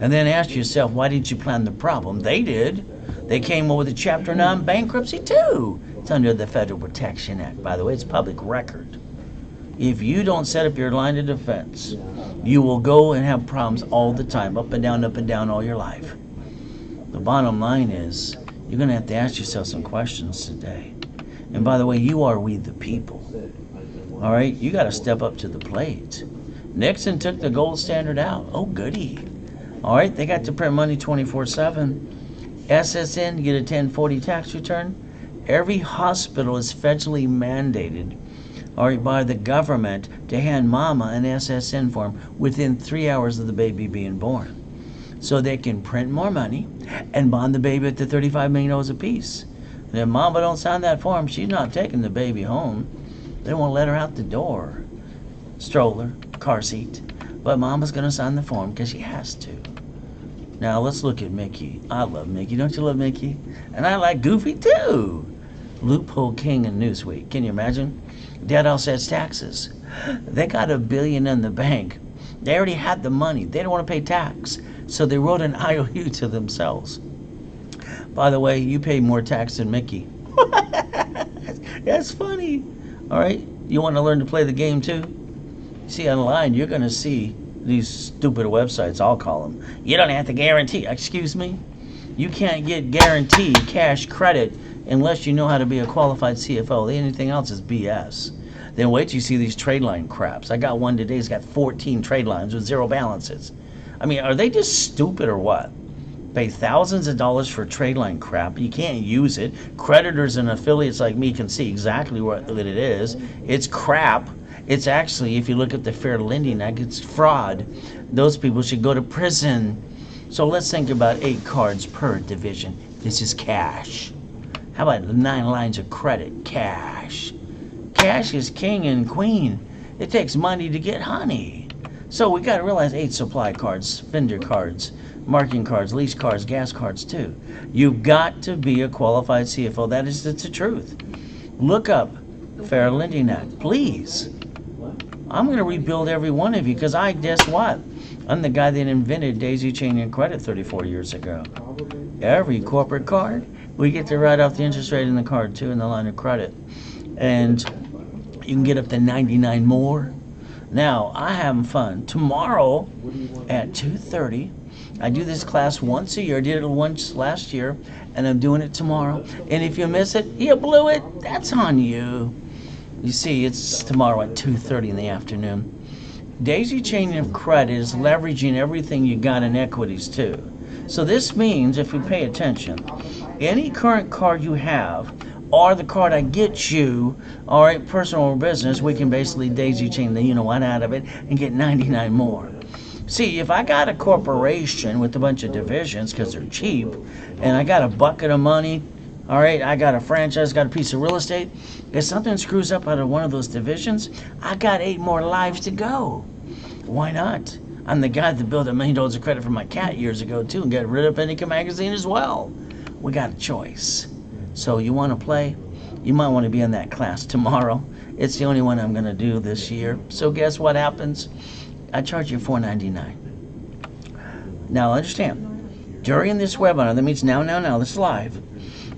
And then ask yourself, why didn't you plan the problem? They did. They came up with a Chapter 9 bankruptcy too. It's under the Federal Protection Act. By the way, it's public record. If you don't set up your line of defense, you will go and have problems all the time, up and down all your life. The bottom line is, you're going to have to ask yourself some questions today. And by the way, you are we the people. All right? You got to step up to the plate. Nixon took the gold standard out. Oh, goody. All right? They got to print money 24/7. SSN, get a 1040 tax return. Every hospital is federally mandated, all right, by the government to hand mama an SSN form within 3 hours of the baby being born. So they can print more money and bond the baby at the $35 million a piece. And if mama don't sign that form, she's not taking the baby home. They won't let her out the door. Stroller, car seat. But mama's going to sign the form because she has to. Now let's look at Mickey. I love Mickey. Don't you love Mickey? And I like Goofy too. Loophole king in Newsweek. Can you imagine? Dad offsets taxes. They got $1 billion in the bank. They already had the money. They don't want to pay tax. So they wrote an IOU to themselves. By the way, you pay more tax than Mickey. That's funny. All right. You want to learn to play the game too? See, online, you're going to see these stupid websites, I'll call them. You don't have to guarantee. Excuse me? You can't get guaranteed cash credit unless you know how to be a qualified CFO. Anything else is BS. Then wait till you see these trade line craps. I got one today. It's got 14 trade lines with zero balances. I mean, are they just stupid or what? Pay thousands of dollars for trade line crap. You can't use it. Creditors and affiliates like me can see exactly what it is. It's crap. It's actually, if you look at the Fair Lending Act, it's fraud. Those people should go to prison. So let's think about 8 cards per division. This is cash. How about 9 lines of credit? Cash. Cash is king and queen. It takes money to get honey. So we got to realize 8 supply cards, vendor cards, marketing cards, lease cards, gas cards too. You've got to be a qualified CFO. That is the truth. Look up Fair Lending Act, please. I'm going to rebuild every one of you because guess what? I'm the guy that invented daisy chaining credit 34 years ago. Every corporate card, we get to write off the interest rate in the card too in the line of credit. And you can get up to 99 more. Now, I'm having fun. Tomorrow at 2:30, I do this class once a year. I did it once last year, and I'm doing it tomorrow. And if you miss it, you blew it. That's on you. You see, it's tomorrow at 2:30 in the afternoon. Daisy chaining of credit is leveraging everything you got in equities too. So this means, if you pay attention, any current card you have, or the card I get you, all right, personal or business, we can basically daisy chain the you-know-what out of it and get 99 more. See, if I got a corporation with a bunch of divisions because they're cheap, and I got a bucket of money, all right, I got a franchise, got a piece of real estate, if something screws up out of one of those divisions, I got 8 more lives to go. Why not? I'm the guy that built $1 million of credit for my cat years ago, too, and got rid of Pennica Magazine as well. We got a choice. So you want to play? You might want to be in that class tomorrow. It's the only one I'm going to do this year. So guess what happens? I charge you $4.99. Now understand, during this webinar, that means now, this is live,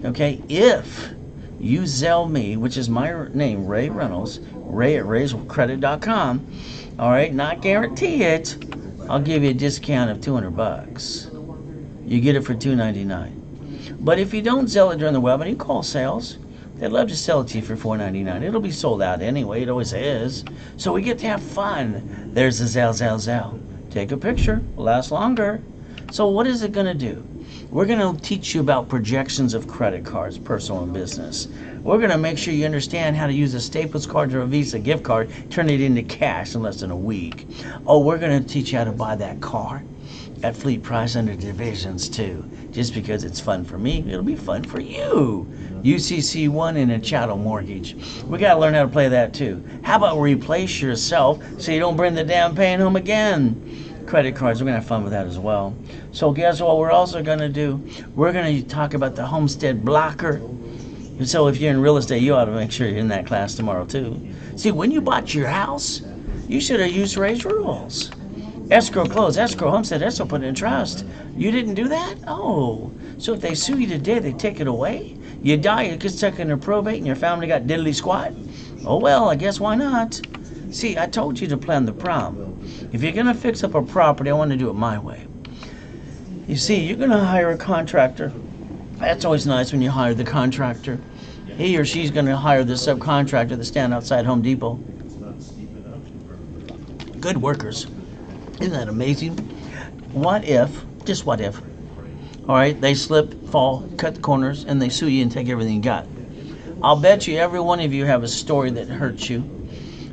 okay, if you Zelle me, which is my name, Ray Reynolds, Ray at rayscredit.com, all right, not guarantee it, I'll give you a discount of $200. You get it for $2.99. But if you don't Zelle it during the webinar, you call sales. They'd love to sell it to you for $4.99. It'll be sold out anyway. It always is. So we get to have fun. There's the Zelle. Take a picture. Lasts longer. So what is it going to do? We're going to teach you about projections of credit cards, personal and business. We're going to make sure you understand how to use a Staples card or a Visa gift card, turn it into cash in less than a week. Oh, we're going to teach you how to buy that car at fleet price under divisions too. Just because it's fun for me, it'll be fun for you. UCC1 and a chattel mortgage. We got to learn how to play that too. How about replace yourself so you don't bring the damn pain home again? Credit cards, we're going to have fun with that as well. So guess what we're also going to do? We're going to talk about the homestead blocker. So if you're in real estate, you ought to make sure you're in that class tomorrow too. See, when you bought your house, you should have used Ray's rules. Escrow closed, escrow homestead, escrow put in trust. You didn't do that? Oh, so if they sue you today, they take it away? You die, it gets stuck in a probate, and your family got diddly squat? Oh well, I guess why not? See, I told you to plan the problem. If you're gonna fix up a property, I want to do it my way. You see, you're gonna hire a contractor. That's always nice when you hire the contractor. He or she's gonna hire the subcontractor that stand outside Home Depot. Good workers. Isn't that amazing? What if, just what if, all right, they slip, fall, cut the corners, and they sue you and take everything you got? I'll bet you every one of you have a story that hurt you,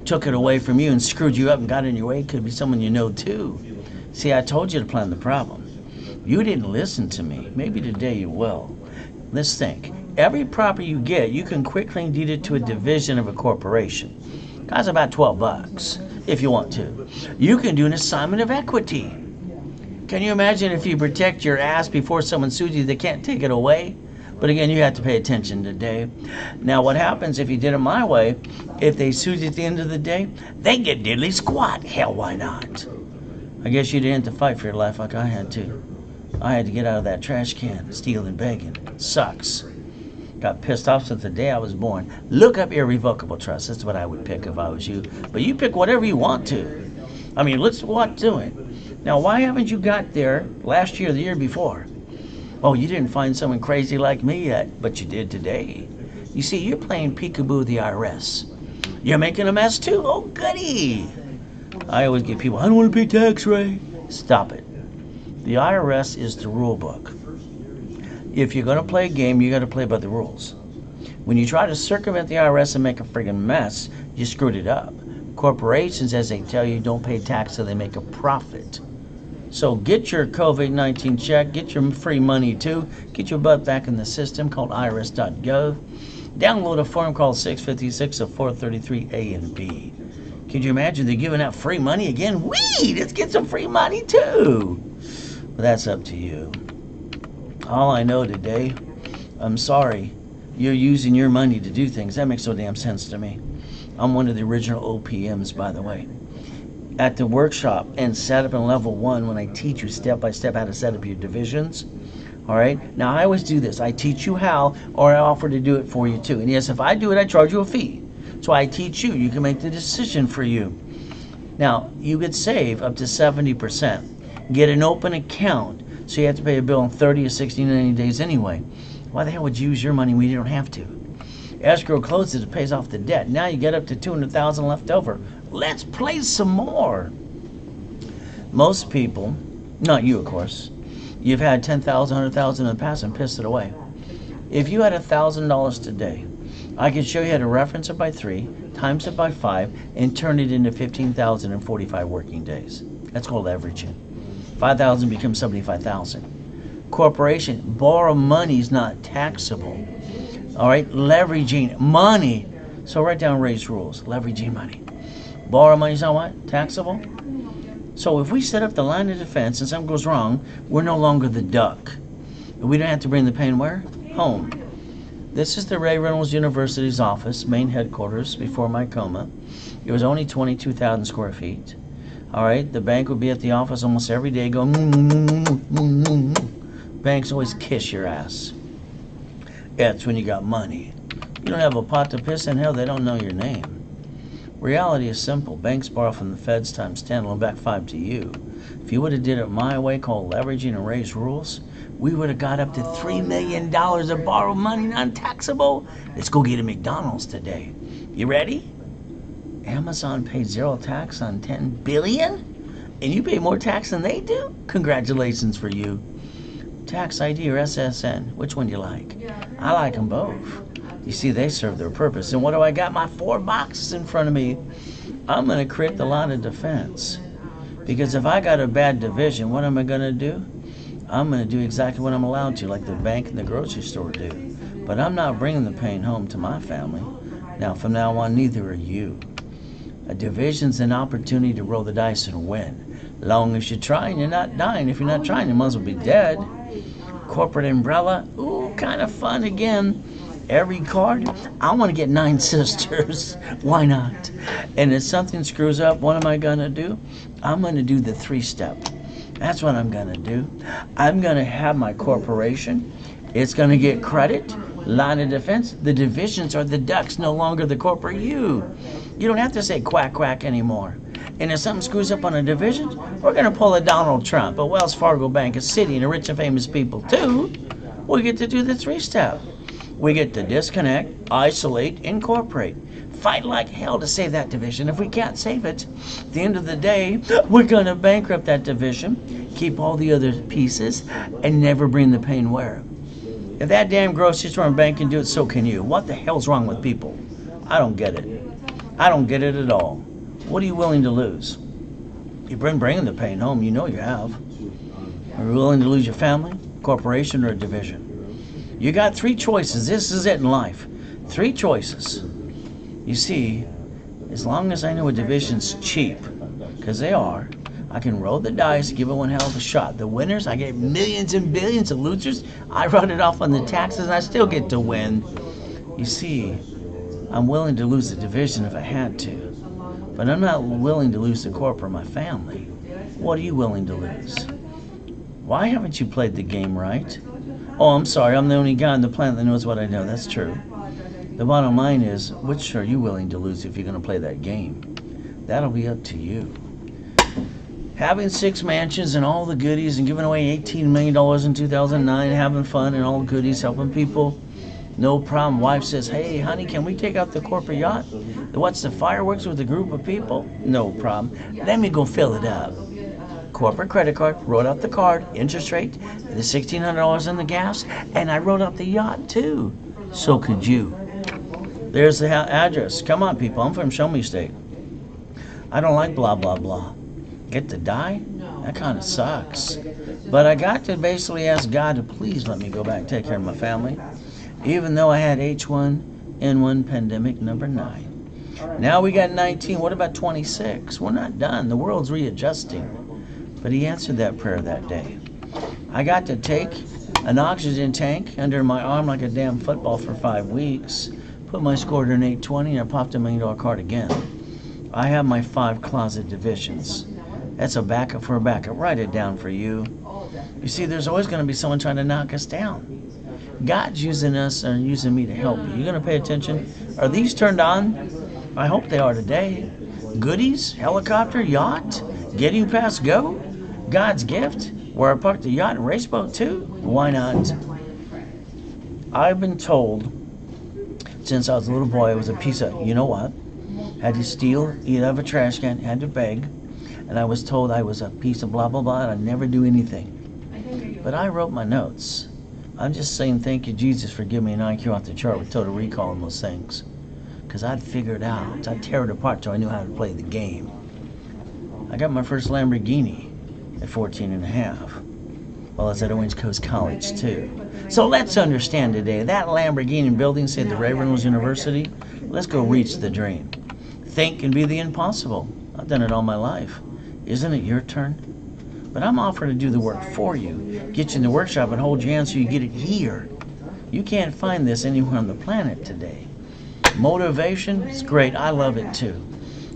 took it away from you, and screwed you up and got in your way. It could be someone you know too. See, I told you to plan the problem. You didn't listen to me. Maybe today you will. Let's think. Every property you get, you can quickly deed it to a division of a corporation. Costs about $12 if you want to. You can do an assignment of equity. Can you imagine if you protect your ass before someone sues you, they can't take it away? But again, you have to pay attention today. Now, what happens if you did it my way? If they sue you at the end of the day, they get diddly squat. Hell, why not? I guess you didn't have to fight for your life like I had to. I had to get out of that trash can, stealing, begging. Sucks. Got pissed off since the day I was born. Look up irrevocable trust. That's what I would pick if I was you. But you pick whatever you want to. I mean, let's what doing. Now, why haven't you got there last year or the year before? Oh, you didn't find someone crazy like me yet, but you did today. You see, you're playing peekaboo with the IRS. You're making a mess too? Oh, goody. I always get people, I don't want to pay tax, Ray. Stop it. The IRS is the rule book. If you're going to play a game, you got to play by the rules. When you try to circumvent the IRS and make a friggin' mess, you screwed it up. Corporations, as they tell you, don't pay tax so they make a profit. So get your COVID-19 check, get your free money too, get your butt back in the system called irs.gov. Download a form called 656 of 433A and B. Can you imagine they're giving out free money again? Whee! Let's get some free money too. But that's up to you. All I know today, I'm sorry, you're using your money to do things. That makes no damn sense to me. I'm one of the original OPMs, by the way. at the workshop and set up in level 1 when I teach you step by step how to set up your divisions. All right. Now I always do this. I teach you how, or I offer to do it for you too. And yes, if I do it, I charge you a fee. So I teach you. You can make the decision for you. Now you could save up to 70%. Get an open account, so you have to pay a bill in 30 or 60, 90 days anyway. Why the hell would you use your money when you don't have to? Escrow closes, it pays off the debt. Now you get up to $200,000 left over. Let's play some more. Most people, not you of course, you've had $10,000, $100,000 in the past and pissed it away. If you had $1,000 today, I could show you how to reference it by 3, times it by 5, and turn it into 15,000 in 45 working days. That's called leveraging. 5,000 becomes 75,000. Corporation, borrow money is not taxable. All right, leveraging money. So write down Ray's rules. Leveraging money. Borrow money is not what? Taxable. So if we set up the line of defense and something goes wrong, we're no longer the duck. We don't have to bring the pain where? Home. This is the Reynolds University's office, main headquarters before my coma. It was only 22,000 square feet. All right, the bank would be at the office almost every day going, banks always kiss your ass. That's when you got money. You don't have a pot to piss in, hell, they don't know your name. Reality is simple. Banks borrow from the feds times 10, loan back 5 to you. If you would have did it my way, called leveraging and Ray's rules, we would have got up to $3 million of borrowed money, non-taxable. Let's go get a McDonald's today. You ready? Amazon paid 0 tax on $10 billion? And you pay more tax than they do? Congratulations for you. Tax ID or SSN, which one do you like? I like them both. You see, they serve their purpose. And what do I got? My 4 boxes in front of me. I'm going to create the line of defense. Because if I got a bad division, what am I going to do? I'm going to do exactly what I'm allowed to, like the bank and the grocery store do. But I'm not bringing the pain home to my family. Now, from now on, neither are you. A division's an opportunity to roll the dice and win. Long as you're trying, you're not dying. If you're not trying, you might as well be dead. Corporate umbrella, ooh, kind of fun again. Every card, I want to get 9 sisters. Why not? And if something screws up, what am I going to do? I'm going to do the 3-step. That's what I'm going to do. I'm going to have my corporation. It's going to get credit, line of defense. The divisions are the ducks, no longer the corporate you. You don't have to say quack, quack anymore. And if something screws up on a division, we're going to pull a Donald Trump, a Wells Fargo Bank, a city, and a rich and famous people too. We get to do the 3-step. We get to disconnect, isolate, incorporate. Fight like hell to save that division. If we can't save it, at the end of the day, we're going to bankrupt that division, keep all the other pieces, and never bring the pain where. If that damn grocery store and bank can do it, so can you. What the hell's wrong with people? I don't get it. I don't get it at all. What are you willing to lose? You've been bringing the pain home. You know you have. Are you willing to lose your family, corporation, or a division? You got 3 choices. This is it in life. 3 choices. You see, as long as I know a division's cheap, because they are, I can roll the dice, give it one hell of a shot. The winners, I get millions and billions. of losers, I run it off on the taxes and I still get to win. You see, I'm willing to lose the division if I had to, but I'm not willing to lose the corporate or my family. What are you willing to lose? Why haven't you played the game right? Oh, I'm sorry, I'm the only guy on the planet that knows what I know. That's true. The bottom line is, which are you willing to lose if you're going to play that game? That'll be up to you. Having 6 mansions and all the goodies and giving away $18 million in 2009, having fun and all the goodies, helping people, no problem. Wife says, hey, honey, can we take out the corporate yacht? Watch the fireworks with a group of people? No problem. Let me go fill it up. Corporate credit card, wrote out the card, interest rate, the $1,600 in the gas, and I wrote out the yacht too. So could you. There's the address. Come on, people. I'm from Show Me State. I don't like blah, blah, blah. Get to die? That kind of sucks. But I got to basically ask God to please let me go back and take care of my family, even though I had H1N1 pandemic number 9. Now we got 19. What about 26? We're not done. The world's readjusting. But he answered that prayer that day. I got to take an oxygen tank under my arm like a damn football for 5 weeks, put my score to an 820, and I popped $1 million card again. I have my 5 closet divisions. That's a backup for a backup. Write it down for you. You see, there's always going to be someone trying to knock us down. God's using us and using me to help you. You're going to pay attention. Are these turned on? I hope they are today. Goodies, helicopter, yacht, getting past go, God's gift, where I parked the yacht and race boat too. Why not? I've been told since I was a little boy I was a piece of, you know what? Had to steal, eat out of a trash can, had to beg, and I was told I was a piece of blah blah blah and I'd never do anything. But I wrote my notes. I'm just saying thank you, Jesus, for giving me an IQ off the chart with total recall and those things. Because I'd figured out, I'd tear it apart till I knew how to play the game. I got my first Lamborghini at 14 and a half. Well, it's at Orange Coast College, too. So let's understand today, that Lamborghini building, say the Reynolds University, let's go reach the dream. Think and be the impossible. I've done it all my life. Isn't it your turn? But I'm offering to do the work for you. Get you in the workshop and hold your hand so you get it here. You can't find this anywhere on the planet today. Motivation is great. I love it too.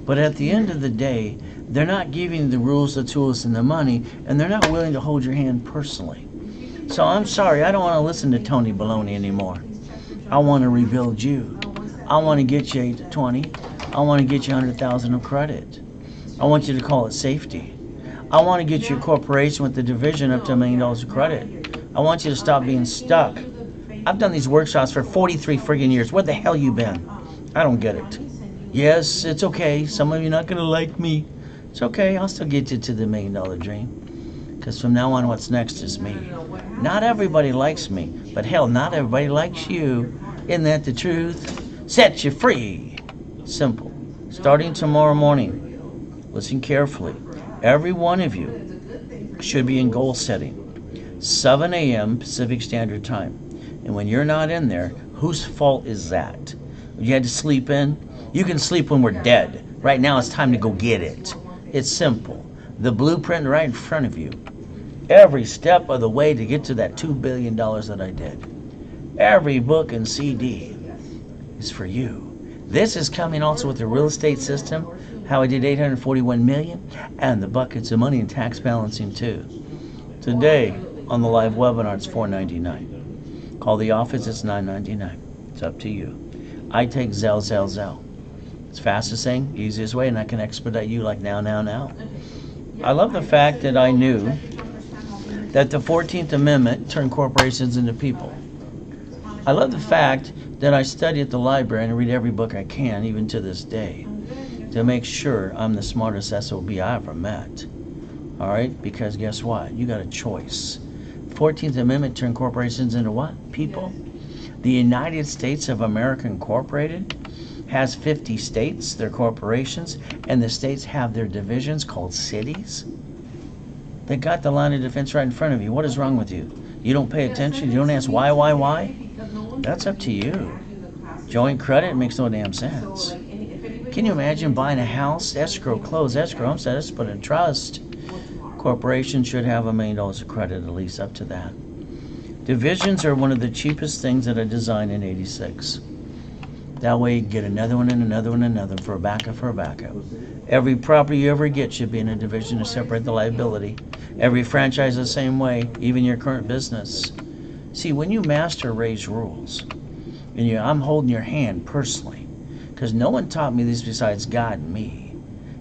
But at the end of the day, they're not giving you the rules, the tools, and the money, and they're not willing to hold your hand personally. So I'm sorry, I don't want to listen to Tony Baloney anymore. I want to rebuild you. I want to get you 8 to 20. I want to get you 100,000 of credit. I want you to call it safety. I want to get your corporation with the division up to $1 million of credit. I want you to stop being stuck. I've done these workshops for 43 friggin' years. Where the hell you been? I don't get it. Yes, it's okay. Some of you are not going to like me. It's okay. I'll still get you to the $1 million dream. Because from now on, what's next is me. Not everybody likes me. But hell, not everybody likes you. Isn't that the truth? Set you free. Simple. Starting tomorrow morning, listen carefully. Every one of you should be in goal setting. 7 a.m. Pacific Standard Time. And when you're not in there, whose fault is that? You had to sleep in? You can sleep when we're dead. Right now it's time to go get it. It's simple. The blueprint right in front of you. Every step of the way to get to that $2 billion that I did. Every book and CD is for you. This is coming also with the real estate system, how I did $841 million, and the buckets of money and tax balancing too. Today on the live webinar, it's $4.99. Call the office, it's $9.99. It's up to you. I take Zelle. It's fastest thing, easiest way, and I can expedite you like now. I love the fact that I knew that the 14th Amendment turned corporations into people. I love the fact that I study at the library and read every book I can, even to this day, to make sure I'm the smartest SOB I ever met. All right? Because guess what? You got a choice. 14th Amendment turned corporations into what? People. The United States of America Incorporated has 50 states, their corporations, and the states have their divisions called cities. They got the line of defense right in front of you. What is wrong with you? You don't pay attention? You don't ask why? That's up to you. Joint credit makes no damn sense. Can you imagine buying a house, escrow, close, escrow, homestead, let's put in trust? Corporations should have $1 million of credit, at least up to that. Divisions are one of the cheapest things that I designed in '86. That way you get another one and another one and another for a backup. Every property you ever get should be in a division to separate the liability. Every franchise the same way, even your current business. See, when you master Ray's rules, and I'm holding your hand personally, because no one taught me this besides God and me.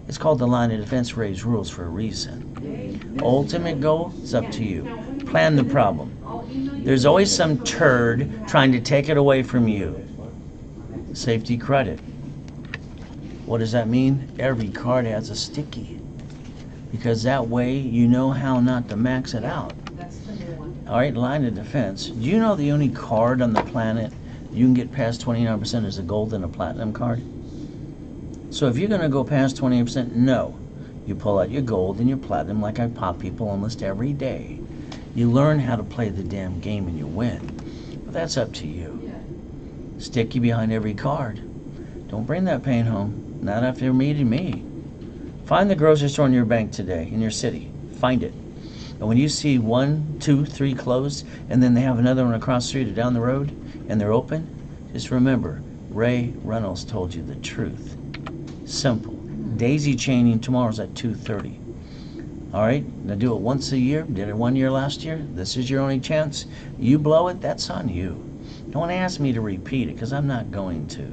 It's called the line of defense, Ray's rules, for a reason. Ultimate goal is up to you. Plan the problem. There's always some turd trying to take it away from you. Safety credit. What does that mean? Every card has a sticky. Because that way you know how not to max it out. Alright, line of defense. Do you know the only card on the planet you can get past 29% is a gold and a platinum card? So if you're going to go past 28%, no. You pull out your gold and your platinum like I pop people almost every day. You learn how to play the damn game and you win. But that's up to you. Sticky behind every card. Don't bring that pain home. Not after meeting me. Find the grocery store in your bank today, in your city. Find it. And when you see 1, 2, 3 closed, and then they have another one across the street or down the road, and they're open, just remember, Ray Reynolds told you the truth. Simple. Daisy chaining tomorrow's at 2:30. All right, now do it once a year. Did it 1 year last year. This is your only chance. You blow it, that's on you. Don't ask me to repeat it because I'm not going to.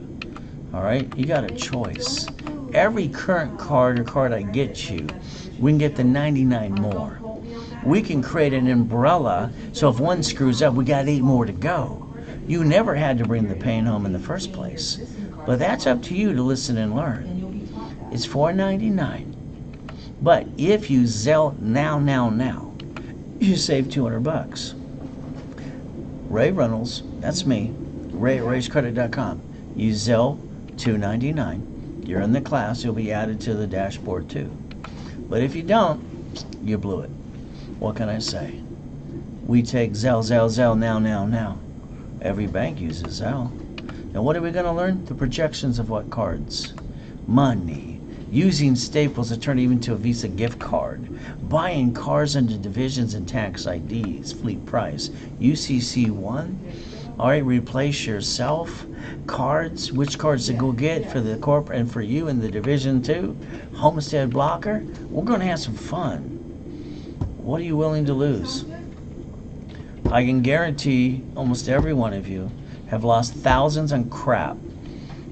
All right, you got a choice. Every current card or card I get you, we can get the 99 more. We can create an umbrella so if one screws up, we got 8 more to go. You never had to bring the pain home in the first place. But that's up to you to listen and learn. It's $4.99. But if you Zelle now, you save $200. Ray Reynolds, that's me, ray@rayscredit.com. You Zelle $2.99. You're in the class, you'll be added to the dashboard too. But if you don't, you blew it. What can I say? We take Zelle now. Every bank uses Zelle. Now what are we going to learn? The projections of what cards? Money. Using staples to turn even to a Visa gift card. Buying cars under divisions and tax IDs. Fleet price. UCC1. All right, replace yourself. Cards. Which cards to go get for the corporate and for you in the division 2. Homestead blocker. We're going to have some fun. What are you willing to lose? I can guarantee almost every one of you have lost thousands on crap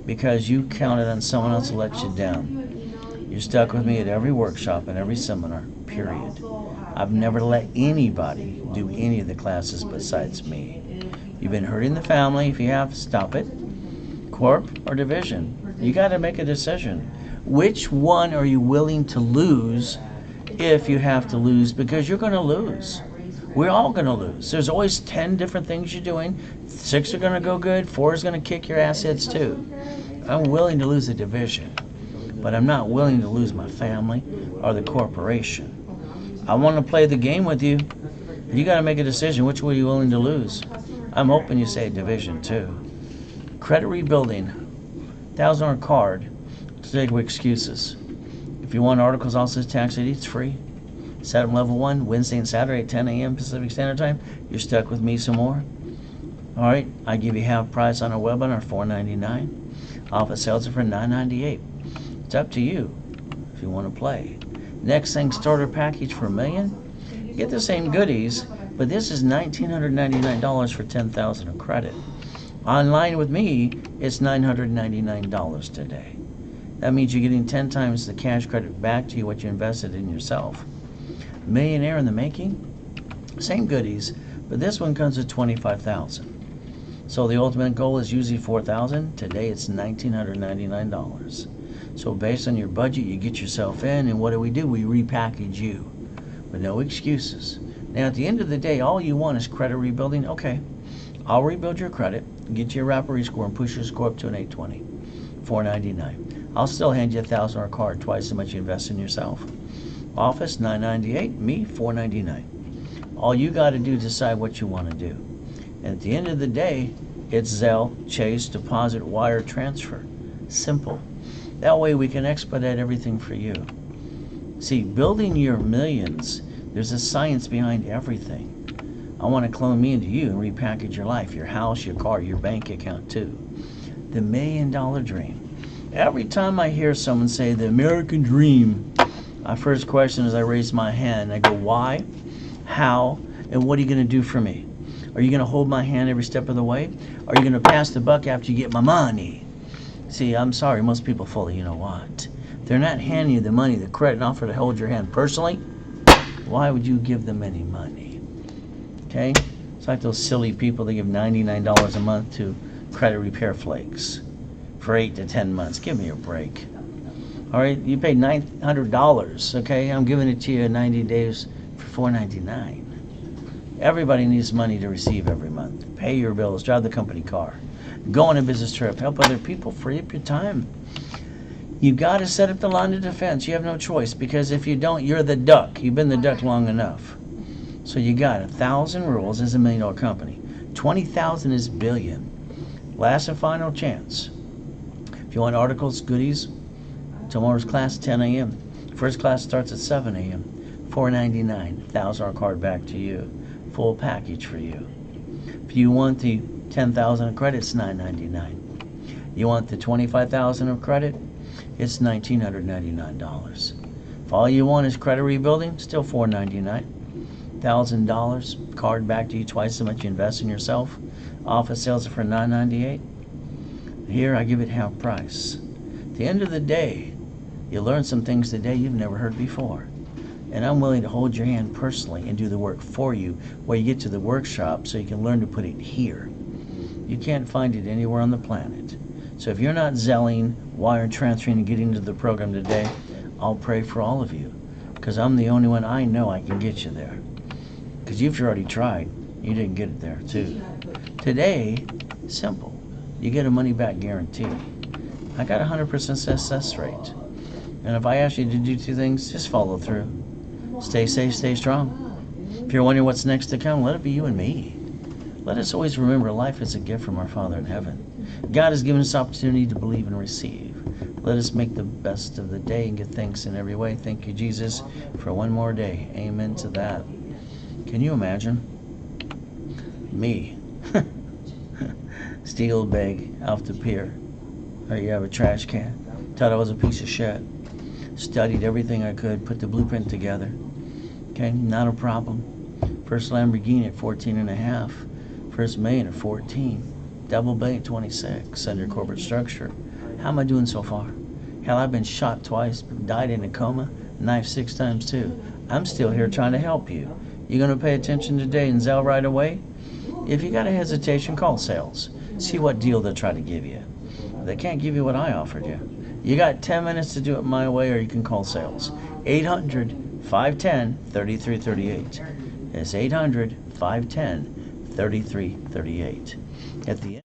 because you counted on someone else to let you down. You're stuck with me at every workshop and every seminar, period. I've never let anybody do any of the classes besides me. You've been hurting the family. If you have, stop it. Corp or division. You got to make a decision. Which one are you willing to lose if you have to lose? Because you're going to lose. We're all going to lose. There's always 10 different things you're doing. 6 are going to go good. 4 is going to kick your assets too. I'm willing to lose a division, but I'm not willing to lose my family or the corporation. I want to play the game with you. You got to make a decision. Which one are you willing to lose? I'm hoping you say division 2. Credit rebuilding. $1,000 card. Take away excuses. If you want articles also tax ID, it's free. Set up level 1, Wednesday and Saturday at 10 a.m. Pacific Standard Time. You're stuck with me some more. All right, I give you half price on our webinar, $4.99. Office sales are for $9.98. It's up to you if you want to play. Next thing, starter package for $1 million. You get the same goodies, but this is $1,999 for $10,000 of credit. Online with me, it's $999 today. That means you're getting 10 times the cash credit back to you what you invested in yourself. Millionaire in the making, same goodies, but this one comes with $25,000. So the ultimate goal is usually $4,000. Today it's $1,999. So based on your budget, you get yourself in, and what do? We repackage you with no excuses. Now at the end of the day, all you want is credit rebuilding. Okay, I'll rebuild your credit, get you a rapid score, and push your score up to an 820. $4.99. I'll still hand you a $1,000 card, twice as much you invest in yourself. Office $9.98, me $4.99. All you got to do is decide what you want to do. And at the end of the day, it's Zelle, Chase, deposit, wire, transfer. Simple. That way we can expedite everything for you. See, building your millions, there's a science behind everything. I want to clone me into you and repackage your life, your house, your car, your bank account too. The $1 million dream. Every time I hear someone say the American dream, my first question is I raise my hand. I go, why, how, and what are you going to do for me? Are you going to hold my hand every step of the way? Are you going to pass the buck after you get my money? See, I'm sorry, most people fully, you know what? They're not handing you the money, the credit, and offer to hold your hand personally. Why would you give them any money? Okay? It's like those silly people that give $99 a month to credit repair flakes for 8 to 10 months. Give me a break. All right, you paid $900, okay? I'm giving it to you in 90 days for $4.99. Everybody needs money to receive every month. Pay your bills, drive the company car, go on a business trip, help other people, free up your time. You've got to set up the line of defense. You have no choice, because if you don't, you're the duck. You've been the duck long enough. So you got 1,000 rules as a $1 million company. 20,000 is billion. Last and final chance. If you want articles, goodies, tomorrow's class 10 a.m. First class starts at 7 a.m. $4.99. $1,000 card back to you. Full package for you. If you want the 10,000 of credit, it's $9.99. You want the 25,000 of credit? it's $1,999. If all you want is credit rebuilding, still $499. $1,000, card back to you twice as much you invest in yourself. Office sales are for $998. Here I give it half price. At the end of the day, you learn some things today you've never heard before. And I'm willing to hold your hand personally and do the work for you while you get to the workshop so you can learn to put it here. You can't find it anywhere on the planet. So if you're not Zelling, wire transferring, and getting into the program today, I'll pray for all of you, because I'm the only one I know I can get you there. Because you've already tried. You didn't get it there too. Today, simple. You get a money back guarantee. I got a 100% success rate. And if I ask you to do two things, just follow through. Stay safe, stay strong. If you're wondering what's next to come, let it be you and me. Let us always remember life is a gift from our Father in heaven. God has given us opportunity to believe and receive. Let us make the best of the day and give thanks in every way. Thank you, Jesus, for one more day. Amen to that. Can you imagine? Me. Steel bag off the pier. Or you have a trash can. Thought I was a piece of shit. Studied everything I could, put the blueprint together. Okay, not a problem. First Lamborghini at 14 and a half. First million at 14. Double bay at 26 under corporate structure. How am I doing so far? Hell, I've been shot twice, died in a coma, knifed 6 times too. I'm still here trying to help you. You gonna pay attention today and Zelle right away? If you got a hesitation, call sales. See what deal they'll try to give you. They can't give you what I offered you. You got 10 minutes to do it my way, or you can call sales. 800-510-3338. It's 800-510-3338. At the end.